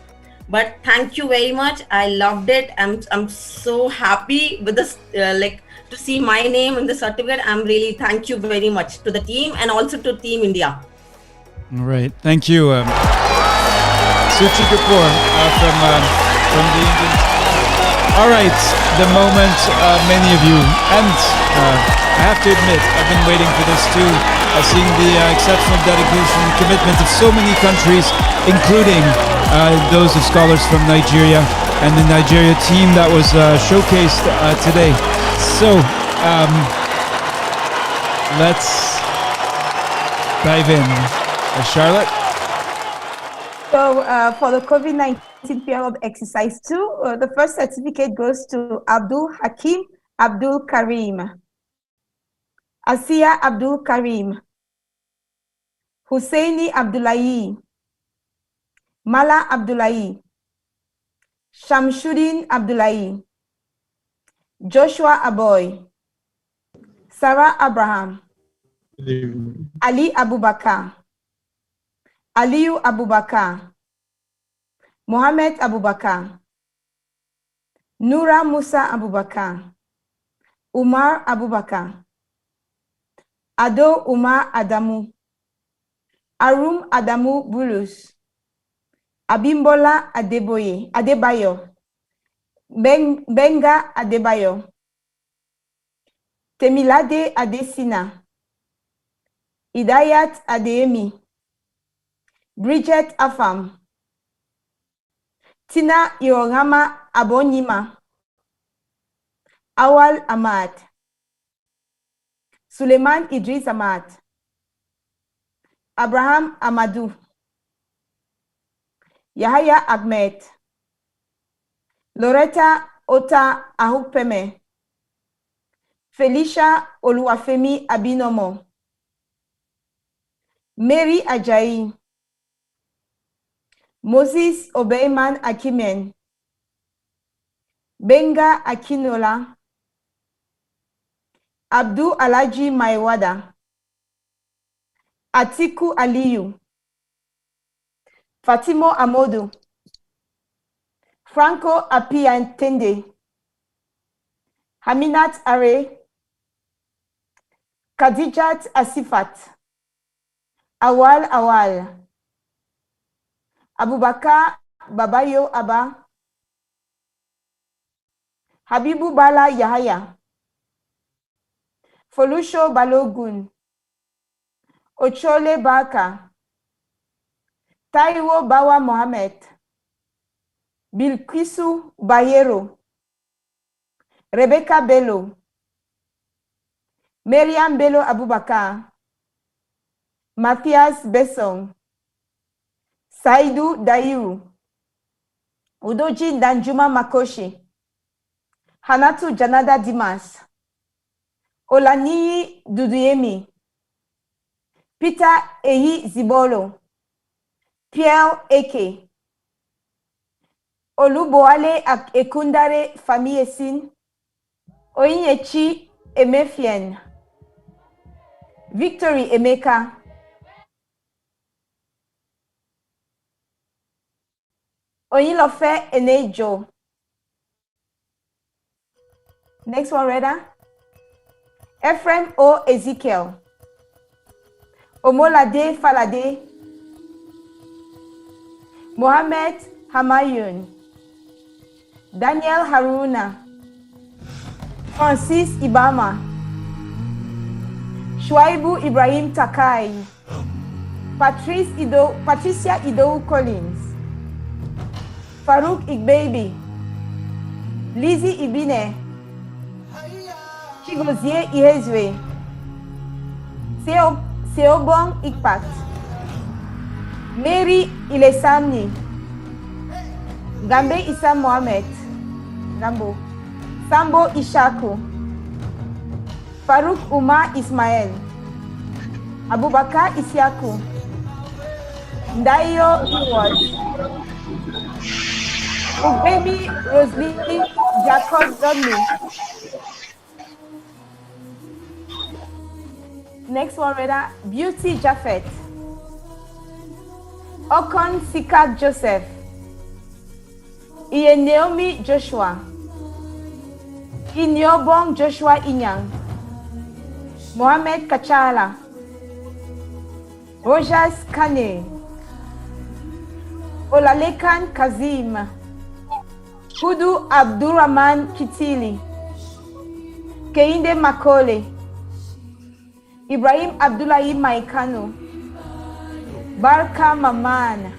But thank you very much. I loved it. I'm so happy with this, to see my name in the certificate. I'm really, thank you very much to the team and also to Team India. All right, thank you, Suchi Kapoor from the Indian. All right, the moment many of you, and I have to admit, I've been waiting for this too, seeing the exceptional dedication and commitment of so many countries, including those of scholars from Nigeria and the Nigeria team that was showcased today. So let's dive in. Charlotte? So for the COVID-19 period exercise 2, the first certificate goes to Abdul Hakim Abdul Karim, Asiya Abdul Karim, Husseini Abdullahi, Mala Abdullahi, Shamshuddin Abdullahi, Joshua Aboy, Sarah Abraham, Ali Abubakar, Aliyu Abubakar, Mohammed Abubakar, Nura Musa Abubakar, Umar Abubakar, Ado Umar Adamu, Arum Adamu Bulus, Abimbola Adebayo, Benga Adebayo, Temilade Adesina, Idayat Adeyemi, Bridget Afam, Tina Yorama Abonyima, Awal Ahmad, Suleiman Idris Ahmad, Abraham Amadou, Yahya Ahmed, Loretta Ota Ahupeme, Felicia Oluwafemi Abinomo, Mary Ajayi, Moses Obeyman Akimen, Benga Akinola, Abdul Alaji Maiwada, Atiku Aliyu, Fatimo Amodu, Franco Apiantende, Haminat Are, Khadijat Asifat, Awal Awal, Abubakar Babayo Abba, Habibu Bala Yahaya, Folusho Balogun, Ochole Baka, Taiwo Bawa Mohammed, Bilkisu Bayero, Rebecca Bello, Miriam Bello Abubakar, Matthias Besson, Saidu Dairu, Udoji Danjuma Makoshi, Hanatu Janada Dimas, Olaniyi Duduyemi, Peter Eyi Zibolo, Pierre Eke, Oluboale Ekundare Famiesin, Oyinyechi Emefien, Victory Emeka, Oyinlofe Enejo. Next one, Reda. Ephraim O. Ezekiel, Omolade Falade, Mohammed Hamayun, Daniel Haruna, Francis Ibama, Shuaibu Ibrahim Takai, Patricia Ido Collins, Farouk Igbebi, Lizzie Ibine, Chigozie Ihezwe, Seobong Ikpat, Mary Ilesamni, Gambe Issa Mohamed, Gambo, Sambo Ishaku, Farouk Umar Ismail, Abubakar Isiaku, Ndayo Iwad, Ugbemi Rosalie Jacob Dudley. Next one, Reda. Beauty Japheth, Okon Sikak Joseph, Iye Naomi Joshua, Inyobong Joshua Inyang, Mohamed Kachala, Rojas Kane, Olalekan Kazim, Hudu Abdurrahman Kitili, Keinde Makole, Ibrahim Abdullahi Maikano, Barka Maman,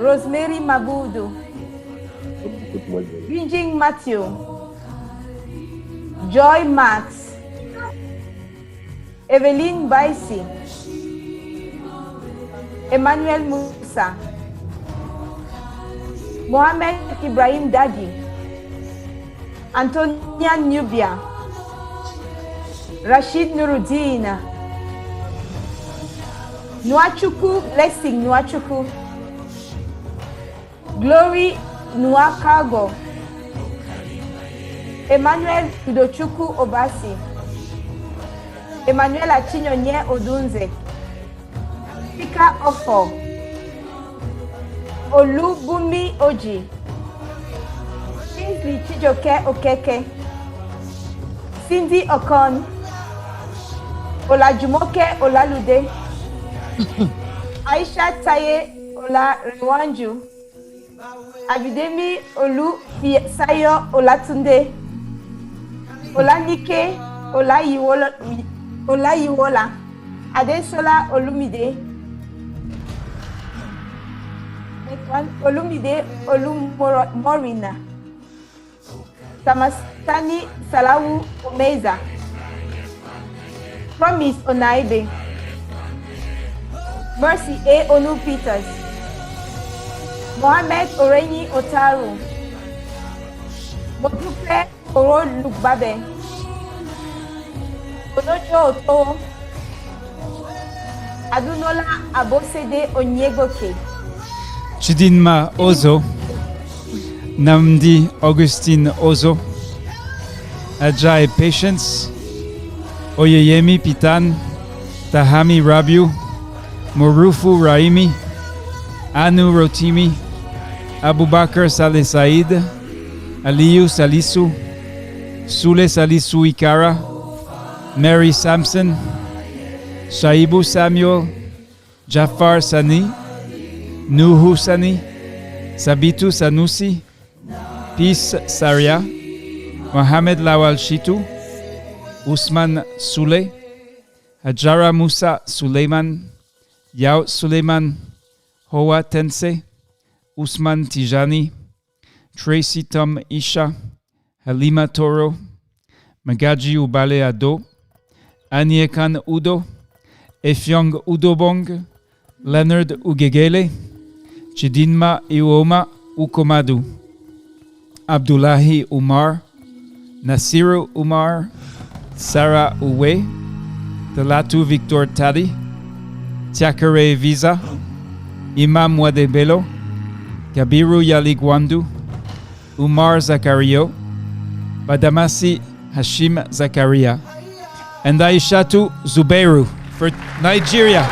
Rosemary Mabudu, Binjing Matthew, Joy Max, Evelyn Baisi, Emmanuel Musa, Mohamed Ibrahim Dadi, Antonia Nubia, Rashid Nuruddin, Nuachuku Blessing Nuachuku, Glory Nuakago, Emmanuel Udochuku Obasi, Emmanuel Achinyonye Odunze, Pika Ofo, Olubumi Oji, Kingsley Chijoke Okeke, Cindy Okon, Olajumoke Olalude, Aisha Taye Ola Rwanju, Abidemi Olu Sayo Olatunde, Olanike Olayiwola, Adesola Olumide, next one, Olumide Olumorina, Samastani Salawu Omeza, Promise Onaibe, Mercy A. Onu Peters, Mohammed Oreni Otaru, Modupe Oro Lukbabe, Onojo Oto, Adunola Abosede Onyegoke, Chidinma Ozo, Namdi Augustine Ozo, Ajay Patience, Oyeyemi Pitan, Tahami Rabiu, Morufu Raimi, Anu Rotimi, Abubakar Saleh Said, Aliyu Salisu, Sule Salisu Ikara, Mary Sampson, Shaibu Samuel, Jafar Sani, Nuhu Sani, Sabitu Sanusi, Peace Saria, Mohamed Lawal Shitu, Usman Sule, Hajara Musa Suleiman, Yao Suleiman, Hoa Tense, Usman Tijani, Tracy Tom Isha, Halima Toro, Magaji Ubale Ado, Aniekan Udo, Efyong Udobong, Leonard Ugegele, Chidinma Iwoma Ukomadu, Abdullahi Umar, Nasiru Umar, Sarah Uwe, Talatu Victor Tadi, Tiakare Visa, Imam Wadebelo, Kabiru Yaligwandu, Umar Zakario, Badamasi Hashim Zakaria, and Aishatu Zubeiru for Nigeria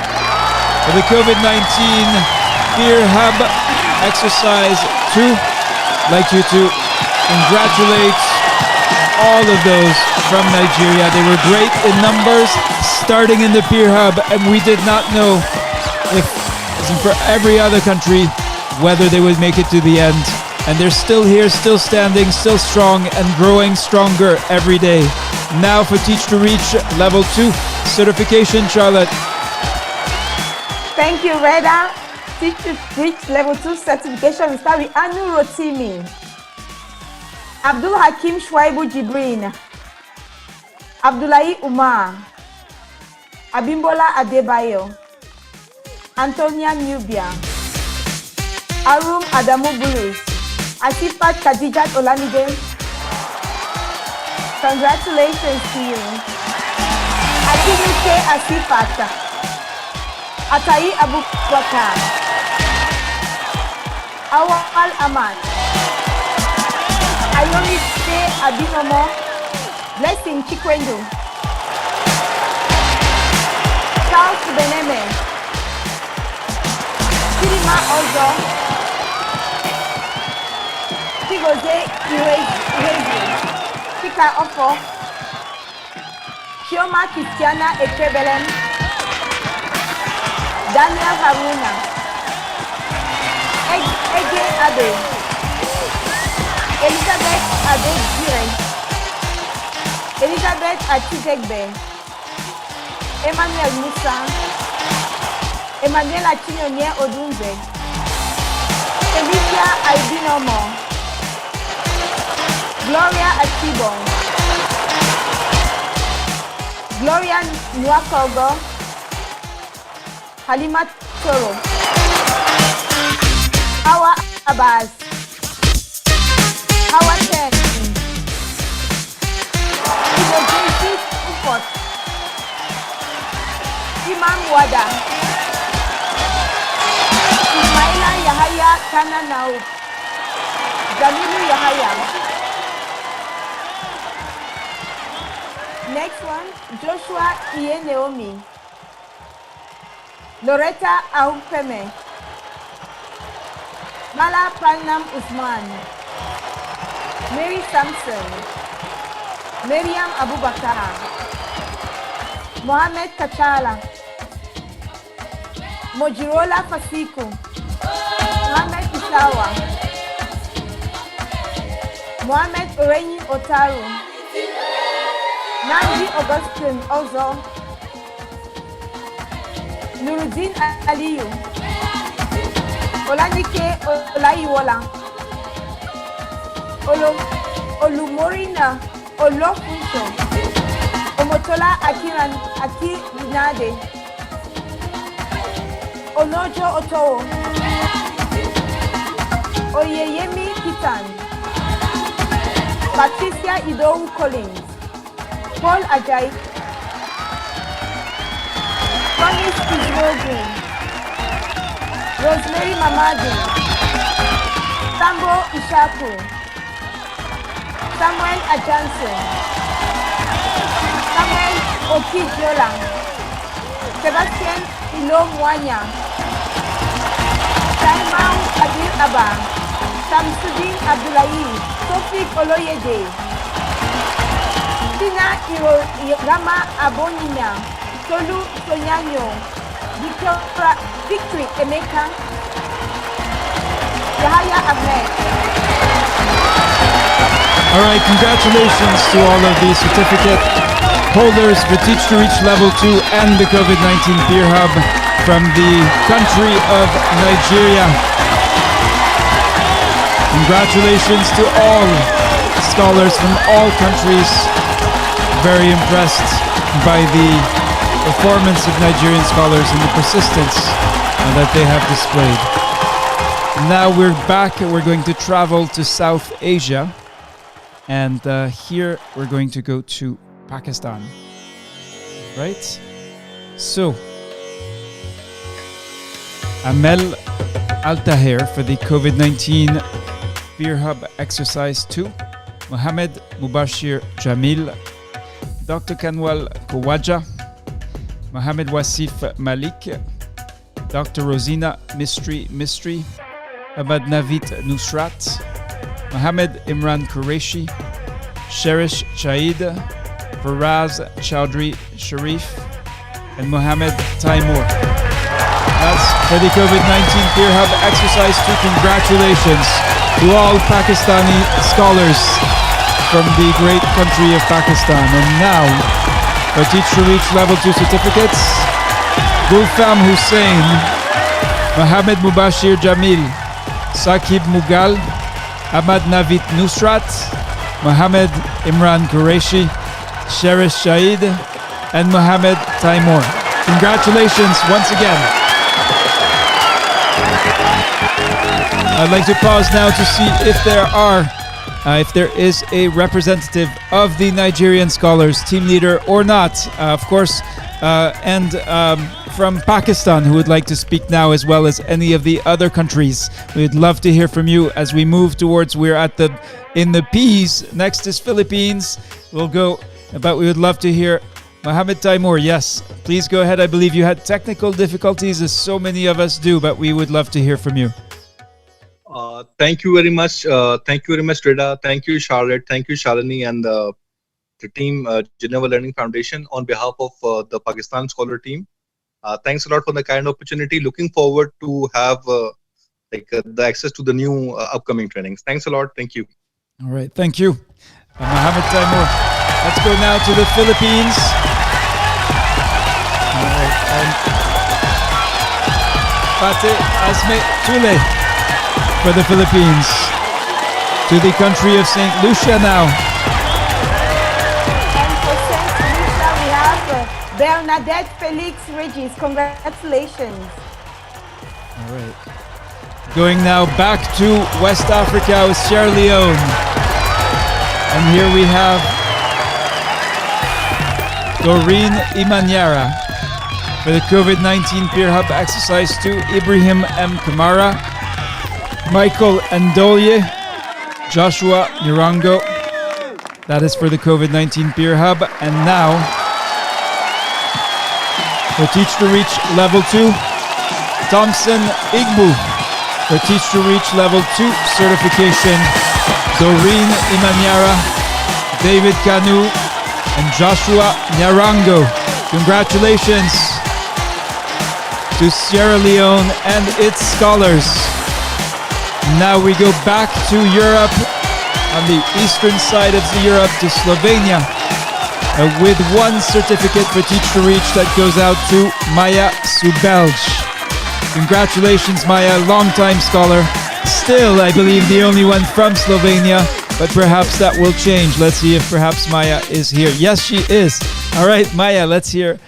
for the COVID-19 Fear Hub Exercise 2. I'd like you to congratulate all of those from Nigeria. They were great in numbers starting in the Peer Hub, and we did not know if, as in for every other country, whether they would make it to the end. And they're still here, still standing, still strong, and growing stronger every day. Now for Teach to Reach Level 2 certification, Charlotte. Thank you, Reda. Teach to Reach Level 2 certification. We start with Anu Rotimi, Abdul Hakim Shwaibu Jibrin, Abdullahi Umar, Abimbola Adebayo, Antonia Nubia, Arum Adamu Bulus, Asifat Khadijat Olamide. Congratulations to you. Akinuke Asifat, Atai Abu Bakar, Awal Ahmad, Ayomite Abinomo, Blessing Chikwendo, Charles Beneme, Chidima Ozo, Chigoze Irezi, Chika Ofo, Chioma Christiana Ekebelem, Daniel Haruna, Ege Ade, Elizabeth Ade Jire, Elizabeth Achitegbe, Emmanuel Musa, Emmanuel Achinyonye Odunze, Felicia Aibinomo, Gloria Achibon, Gloria Nwakogo, Halima Toro, Hawa Abbas, Hawa Ten, Ibojeshi Ufot, Imam Wada, Ismaila Yahaya Kana Nauk, Jamilu Yahaya. Next one, Joshua Iye Naomi, Loretta Aupeme, Mala Palnam Usman, Mary Sampson, Miriam Abubakar, Mohamed Kachala, Mojirola Fasiku, Mohamed Isawa, Mohamed Oreni Otaru, Nanji Augustine Ozo, Nuruddin Aliyu, Olanike Olayiwola, Olumorina Olofunso, Omotola Akinade, Onojo Otowo, Oyeyemi Kitan, Patricia Idowu Collins, Paul Ajay, Promise Isrogun, Rosemary Mamadi, Sambo Ishaku, Samuel Ajansen, Samuel Okijiola, Sebastian Ilo Mwanya, Saimau Adil Abba, Samsudin Abdullahi, Tofik Oloyede, Christina Irama Abonina, Tolu Sonyanyo, Victory Emeka, Yahaya Ahmed. All right, congratulations to all of the certificate holders for Teach to Reach Level 2 and the COVID-19 Peer Hub from the country of Nigeria. Congratulations to all scholars from all countries. Very impressed by the performance of Nigerian scholars and the persistence that they have displayed. Now we're back. We're going to travel to South Asia. And here we're going to go to Pakistan. Right? So, Amel Al-Tahir for the COVID-19 Peer Hub Exercise 2. Mohammed Mubashir Jamil. Dr. Kanwal Kawaja. Mohammed Wasif Malik. Dr. Rosina Mistry. Ahmad Navid Nusrat. Mohammed Imran Qureshi, Sherish Chaid, Faraz Chowdhury Sharif, and Mohammed Taimur. That's for the COVID-19 Peer Hub Exercise 2. Congratulations to all Pakistani scholars from the great country of Pakistan. And now, for Teach to Reach Level 2 certificates, Gulfam Hussain, Mohammed Mubashir Jamil, Saqib Mughal, Ahmad Navid Nusrat, Mohammed Imran Qureshi, Sherish Shaid, and Mohammed Taimur. Congratulations once again. I'd like to pause now to see if there is a representative of the Nigerian scholars, team leader or not, of course, and from Pakistan who would like to speak now, as well as any of the other countries. We'd love to hear from you as we move towards, we're in the P's, next is Philippines. We'll go, but we would love to hear Mohammed Taimur. Yes, please go ahead. I believe you had technical difficulties, as so many of us do, but we would love to hear from you. Thank you very much. Thank you very much, Rida. Thank you, Charlotte. Thank you, Shalini, and the team, Geneva Learning Foundation, on behalf of the Pakistan Scholar team. Thanks a lot for the kind opportunity. Looking forward to have the access to the new upcoming trainings. Thanks a lot. Thank you. All right. Thank you, Mohammed Taimur. Let's go now to the Philippines. All right. And Pate Asme Tule for the Philippines. To the country of St. Lucia now. Bernadette Felix Regis, congratulations. All right. Going now back to West Africa with Sierra Leone. And here we have Doreen Imanyara for the COVID-19 Peer Hub Exercise 2. Ibrahim M. Kamara, Michael Ndolye, Joshua Nyarango. That is for the COVID-19 Peer Hub. And now, for Teach to Reach Level 2, Thompson Igbu for Teach to Reach Level 2 certification, Doreen Imanyara, David Kanu, and Joshua Nyarango. Congratulations to Sierra Leone and its scholars. Now we go back to Europe, on the eastern side of Europe, to Slovenia. With one certificate for Teach to Reach that goes out to Maya Subelj. Congratulations, Maya, longtime scholar. Still, I believe, the only one from Slovenia, but perhaps that will change. Let's see if perhaps Maya is here. Yes, she is. All right, Maya, let's hear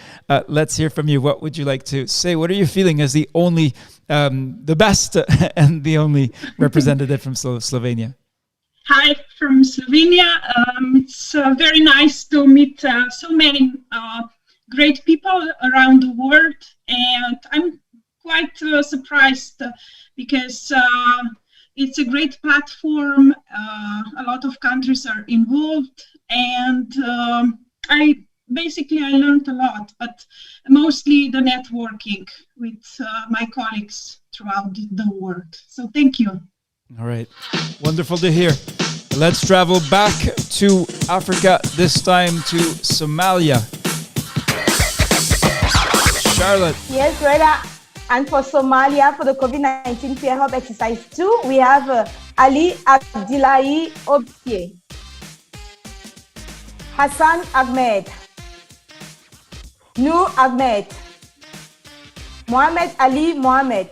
from you. What would you like to say? What are you feeling as the only, the best and the only representative from Slovenia? Hi from Slovenia. It's very nice to meet so many great people around the world, and I'm quite surprised because it's a great platform. A lot of countries are involved, and I learned a lot, but mostly the networking with my colleagues throughout the world. So thank you. All right. Wonderful to hear. Let's travel back to Africa, this time to Somalia. Charlotte. Yes, Reda. And for Somalia, for the COVID-19 Peer Hub Exercise 2, we have Ali Abdullahi Obie, Hassan Ahmed, Noor Ahmed, Mohammed Ali Mohammed,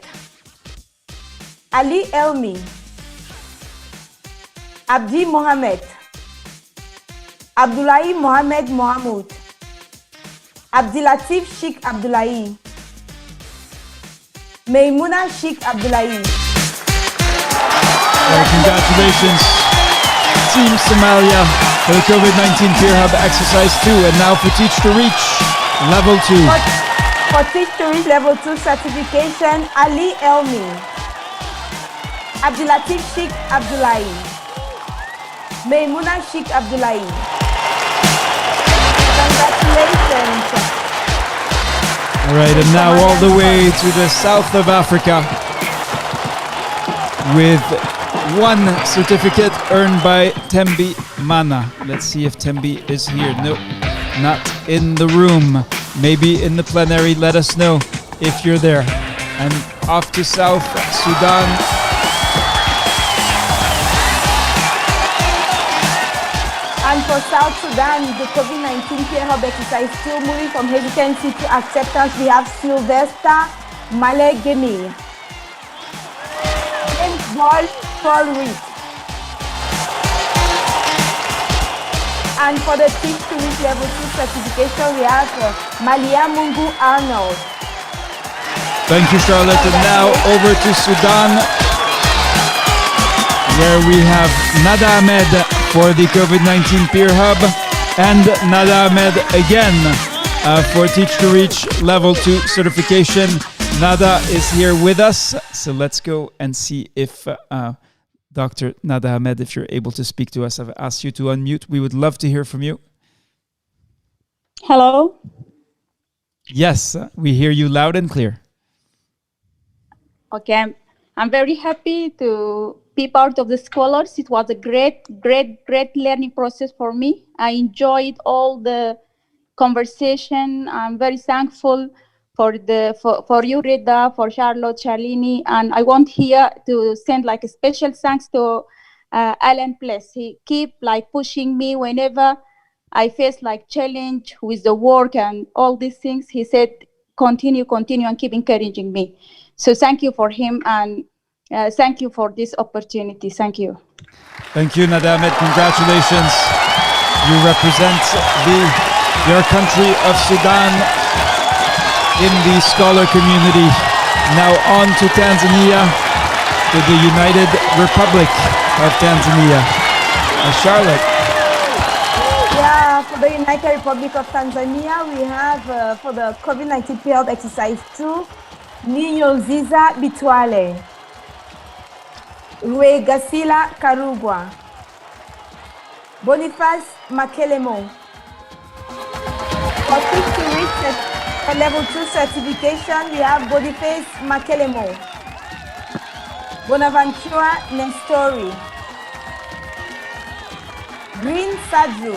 Ali Elmi, Abdi Mohammed, Abdullahi Mohammed Mohamud, Abdilatif Sheikh Abdullahi, Maimuna Sheikh Abdullahi. Well, congratulations, Team Somalia, for the COVID-19 Peer Hub Exercise 2. And now for Teach to Reach, Level 2. For Teach to Reach Level 2 certification, Ali Elmi, Abdilatif Sheikh Abdullahi, Maimuna Sheikh Abdullahi. Congratulations. All right, and now all the way to the south of Africa with one certificate earned by Tembi Mana. Let's see if Tembi is here. No, not in the room. Maybe in the plenary. Let us know if you're there. And off to South Sudan. And for South Sudan, the COVID-19 Peer Hub Exercise 2, moving from hesitancy to acceptance, we have Sylvester Malegemi, James Ball Paul Reed. And for the Teach to Reach Level 2 certification, we have Malia Mungu Arnold. Thank you, Charlotte. And now over to Sudan, where we have Nada Ahmed for the COVID-19 Peer Hub, and Nada Ahmed again for Teach to Reach Level 2 certification. Nada is here with us, so let's go and see if Dr. Nada Ahmed, if you're able to speak to us. I've asked you to unmute. We would love to hear from you. Hello? Yes, we hear you loud and clear. Okay, I'm very happy to be part of the scholars. It was a great learning process for me. I enjoyed all the conversation. I'm very thankful for you, Reda, for Charlotte, Charlene, and I want here to send like a special thanks to Alan Pless. He keep like pushing me whenever I face like challenge with the work and all these things. He said, continue, and keep encouraging me. So thank you for him, and thank you for this opportunity. Thank you. Thank you, Nada Ahmed. Congratulations. You represent your country of Sudan in the scholar community. Now on to Tanzania, to the United Republic of Tanzania. Charlotte. Yeah, for the United Republic of Tanzania, we have for the COVID-19 Peer Hub Exercise 2, Nino Ziza Bitwale, Ruegasila Karugwa, Boniface Makelemo. For Teach to Reach Level 2 certification, we have Boniface Makelemo, Bonaventura Nestori, Green Sadru.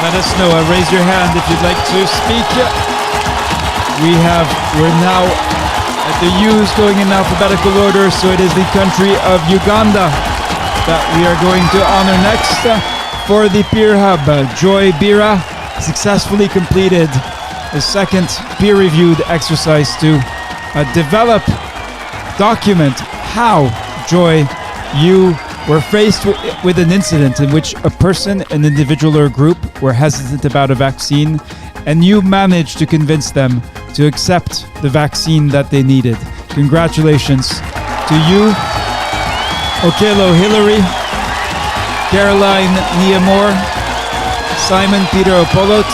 Let us know. Raise your hand if you'd like to speak. We're now at the U's going in alphabetical order, so it is the country of Uganda that we are going to honor next for the Peer Hub. Joy Bira successfully completed the second peer-reviewed exercise to document how, Joy, you were faced with an incident in which a person, an individual or a group were hesitant about a vaccine, and you managed to convince them to accept the vaccine that they needed. Congratulations to you, Okelo Hillary, Caroline Niamore, Simon Peter Opolot,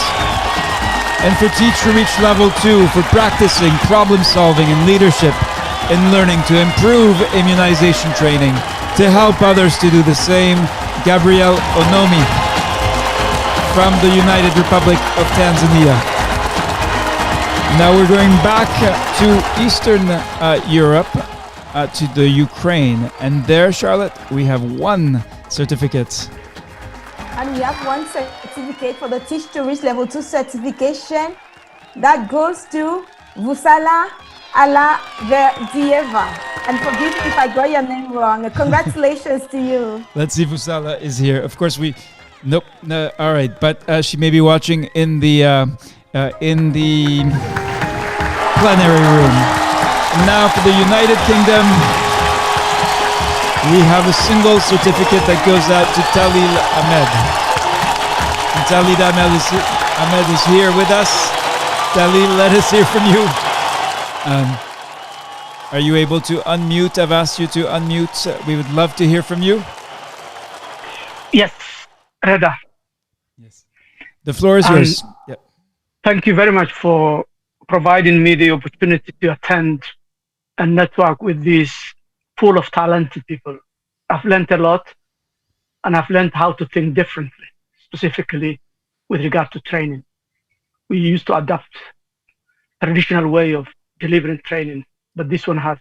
and for Teach to Reach Level 2 for practicing problem solving and leadership in learning to improve immunization training to help others to do the same, Gabrielle Onomi from the United Republic of Tanzania. Now we're going back to Eastern Europe, to the Ukraine. And there, Charlotte, we have one certificate. And we have one certificate for the Teach to Reach Level 2 certification that goes to Vusala Alaverdieva. And forgive me if I got your name wrong. Congratulations to you. Let's see if Vusala is here. Of course, Nope. No, all right. But she may be watching in the plenary room. Now for the United Kingdom, we have a single certificate that goes out to Talil Ahmed. And Talil Ahmed is here with us. Talil, let us hear from you. Are you able to unmute? I've asked you to unmute. We would love to hear from you. Yes, Reda. Yes. The floor is yours. Yep. Thank you very much for providing me the opportunity to attend and network with these full of talented people. I've learned a lot, and I've learned how to think differently, specifically with regard to training. We used to adapt traditional way of delivering training, but this one has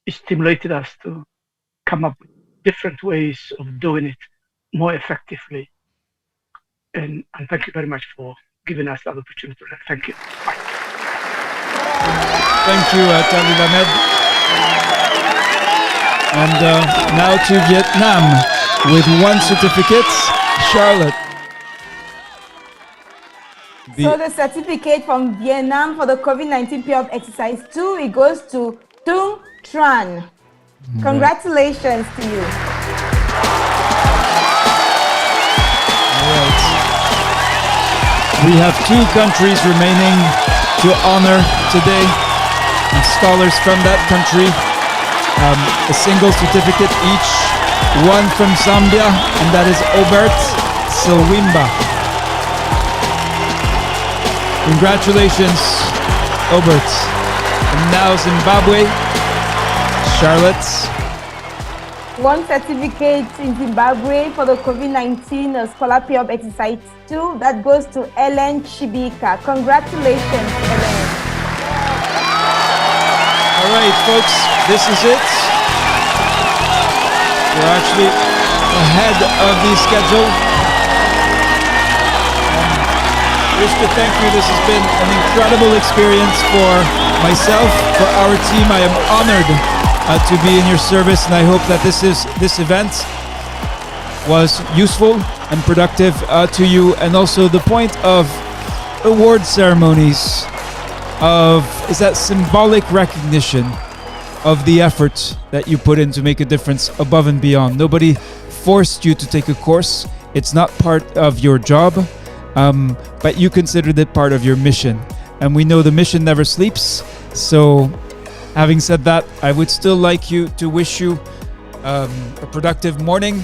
stimulated us to come up with different ways of doing it more effectively. And thank you very much for giving us that opportunity. Thank you. Bye. Thank you, Talil Ahmed. And now to Vietnam with one certificate. Charlotte. So the certificate from Vietnam for the COVID-19 period exercise 2, it goes to Tung Tran. Congratulations to you. All right. We have 2 countries remaining to honor today. And scholars from that country. A single certificate each. One from Zambia, and that is Obert Silwimba. Congratulations, Obert. And now Zimbabwe. Charlotte. One certificate in Zimbabwe for the COVID-19 Scholar Period Exercise 2 that goes to Ellen Chibika. Congratulations, Ellen. All right, folks, this is it. We're actually ahead of the schedule. Wish to thank you. This has been an incredible experience for myself, for our team. I am honored to be in your service, and I hope that this event was useful and productive to you. And also the point of award ceremonies is that symbolic recognition of the effort that you put in to make a difference above and beyond. Nobody forced you to take a course. It's not part of your job, but you considered it part of your mission. And we know the mission never sleeps. So having said that, I would still like to wish you a productive morning,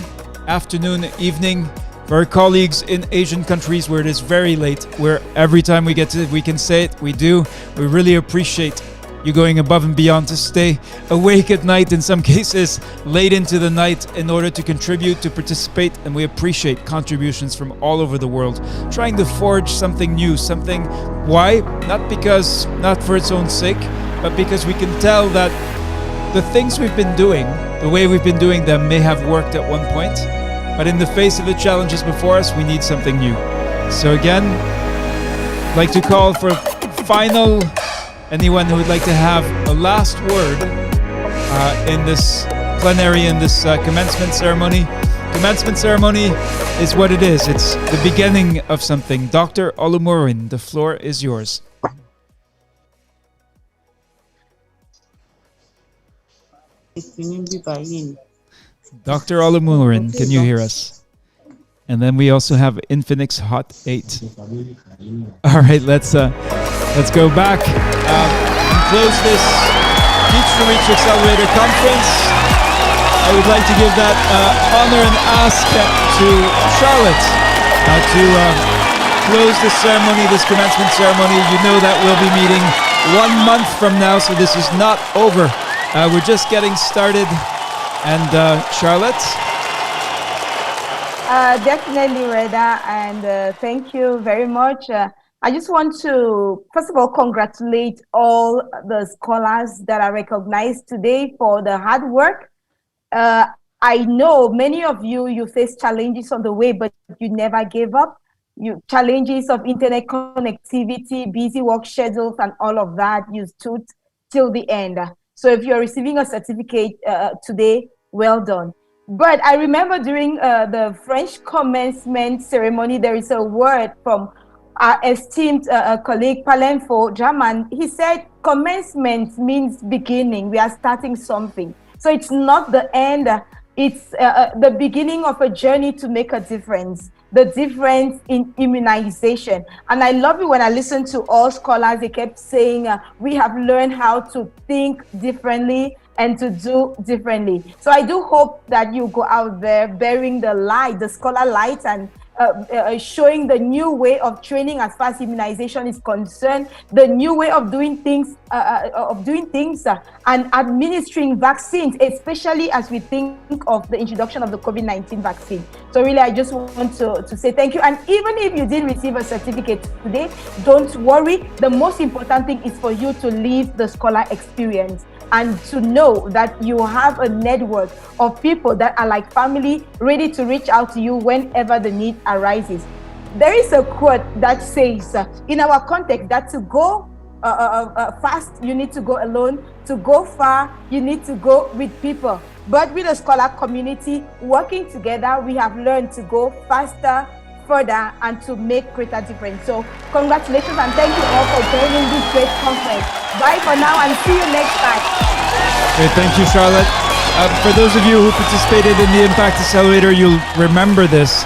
afternoon, evening. For our colleagues in Asian countries where it is very late, where every time we can say it, we do. We really appreciate you going above and beyond to stay awake at night, in some cases late into the night, in order to contribute, to participate. And we appreciate contributions from all over the world, trying to forge something new, something. Why? Not for its own sake, but because we can tell that the things we've been doing, the way we've been doing them, may have worked at one point, but in the face of the challenges before us, we need something new. So again, I'd like to call for final, anyone who would like to have a last word in this plenary, in this commencement ceremony. Commencement ceremony is what it is. It's the beginning of something. Dr. Olumurin, the floor is yours. Dr. Olumurin, can you hear us? And then we also have Infinix Hot 8. All right, let's go back and close this Teach to Reach Accelerator Conference. I would like to give that honor and ask to Charlotte to close this ceremony, this commencement ceremony. You know that we'll be meeting 1 month from now, so this is not over. We're just getting started. And Charlotte? Definitely, Reda, and thank you very much. I just want to, first of all, congratulate all the scholars that are recognized today for the hard work. I know many of you, you face challenges on the way, but you never gave up. You challenges of internet connectivity, busy work schedules, and all of that, you stood till the end. So if you're receiving a certificate today, well done. But I remember during the French commencement ceremony, there is a word from our esteemed colleague Palenfo German. He said, commencement means beginning. We are starting something. So it's not the end. It's the beginning of a journey to make a difference. The difference in immunization. And I love it when I listen to all scholars, they kept saying, we have learned how to think differently and to do differently. So I do hope that you go out there bearing the light, the scholar light, and showing the new way of training as far as immunization is concerned, the new way of doing things, and administering vaccines, especially as we think of the introduction of the COVID-19 vaccine. So really, I just want to say thank you. And even if you didn't receive a certificate today, don't worry. The most important thing is for you to live the scholar experience and to know that you have a network of people that are like family, ready to reach out to you whenever the need arises. There is a quote that says, in our context, that to go fast, you need to go alone. To go far, you need to go with people. But with the scholar community, working together, we have learned to go faster, further, and to make greater difference. So congratulations and thank you all for joining this great conference. Bye for now and see you next time. Okay, thank you, Charlotte. For those of you who participated in the Impact Accelerator, you'll remember this.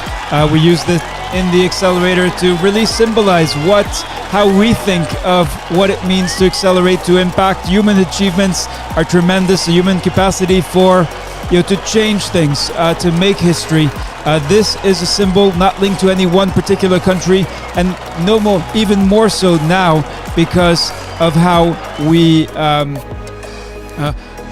We used it in the accelerator to really symbolize how we think of what it means to accelerate, to impact. Human achievements are tremendous. The human capacity for to change things, to make history. This is a symbol not linked to any one particular country, and no more, even more so now, because of how we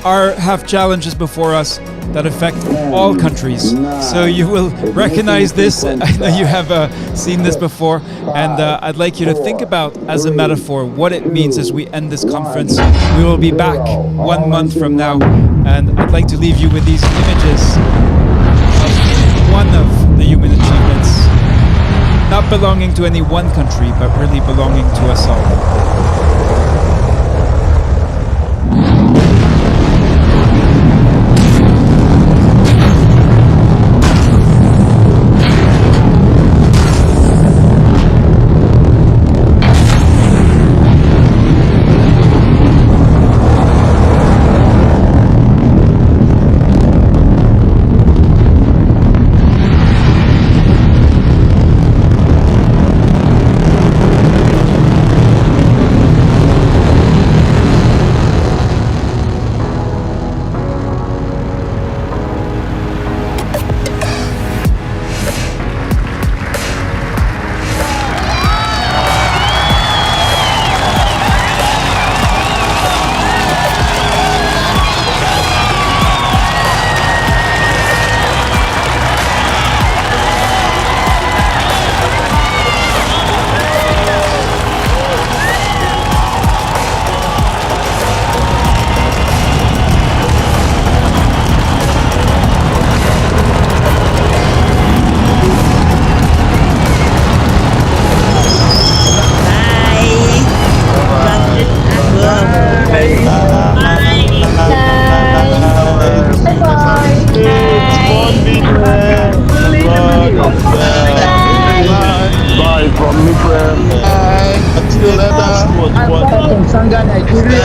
have challenges before us that affect all countries. So you will recognize this. I know you have seen this before, and I'd like you to think about, as a metaphor, what it means as we end this conference. We will be back 1 month from now, and I'd like to leave you with these images of one of the human achievements, not belonging to any one country, but really belonging to us all. Nigerian team.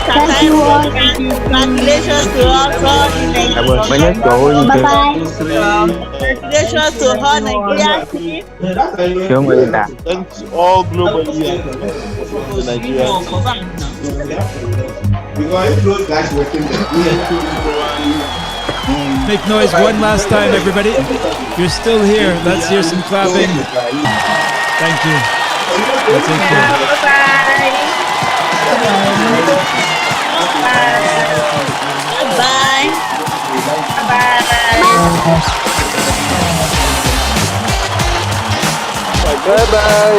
Thank you all. Congratulations to us all in Nigeria. Bye-bye. Congratulations to all Nigerian team. Thanks all globally and the Nigerian Make noise one last time, everybody. If you're still here, let's hear some clapping. Thank you. Take care. Bye. Bye-bye.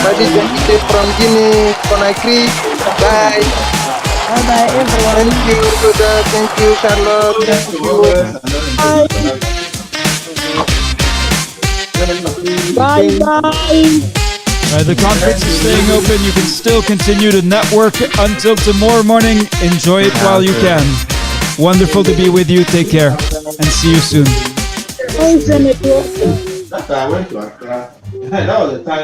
Tadi Janji from Guinea, Conakry. Bye. Bye-bye, everyone. Thank you, Rhoda. Thank you, Charlotte. Thank you. Bye-bye. The conference is staying open. You can still continue to network until tomorrow morning. Enjoy it while you can. Wonderful to be with you. Take care and see you soon. How's the network? I went to Accra. That was the time.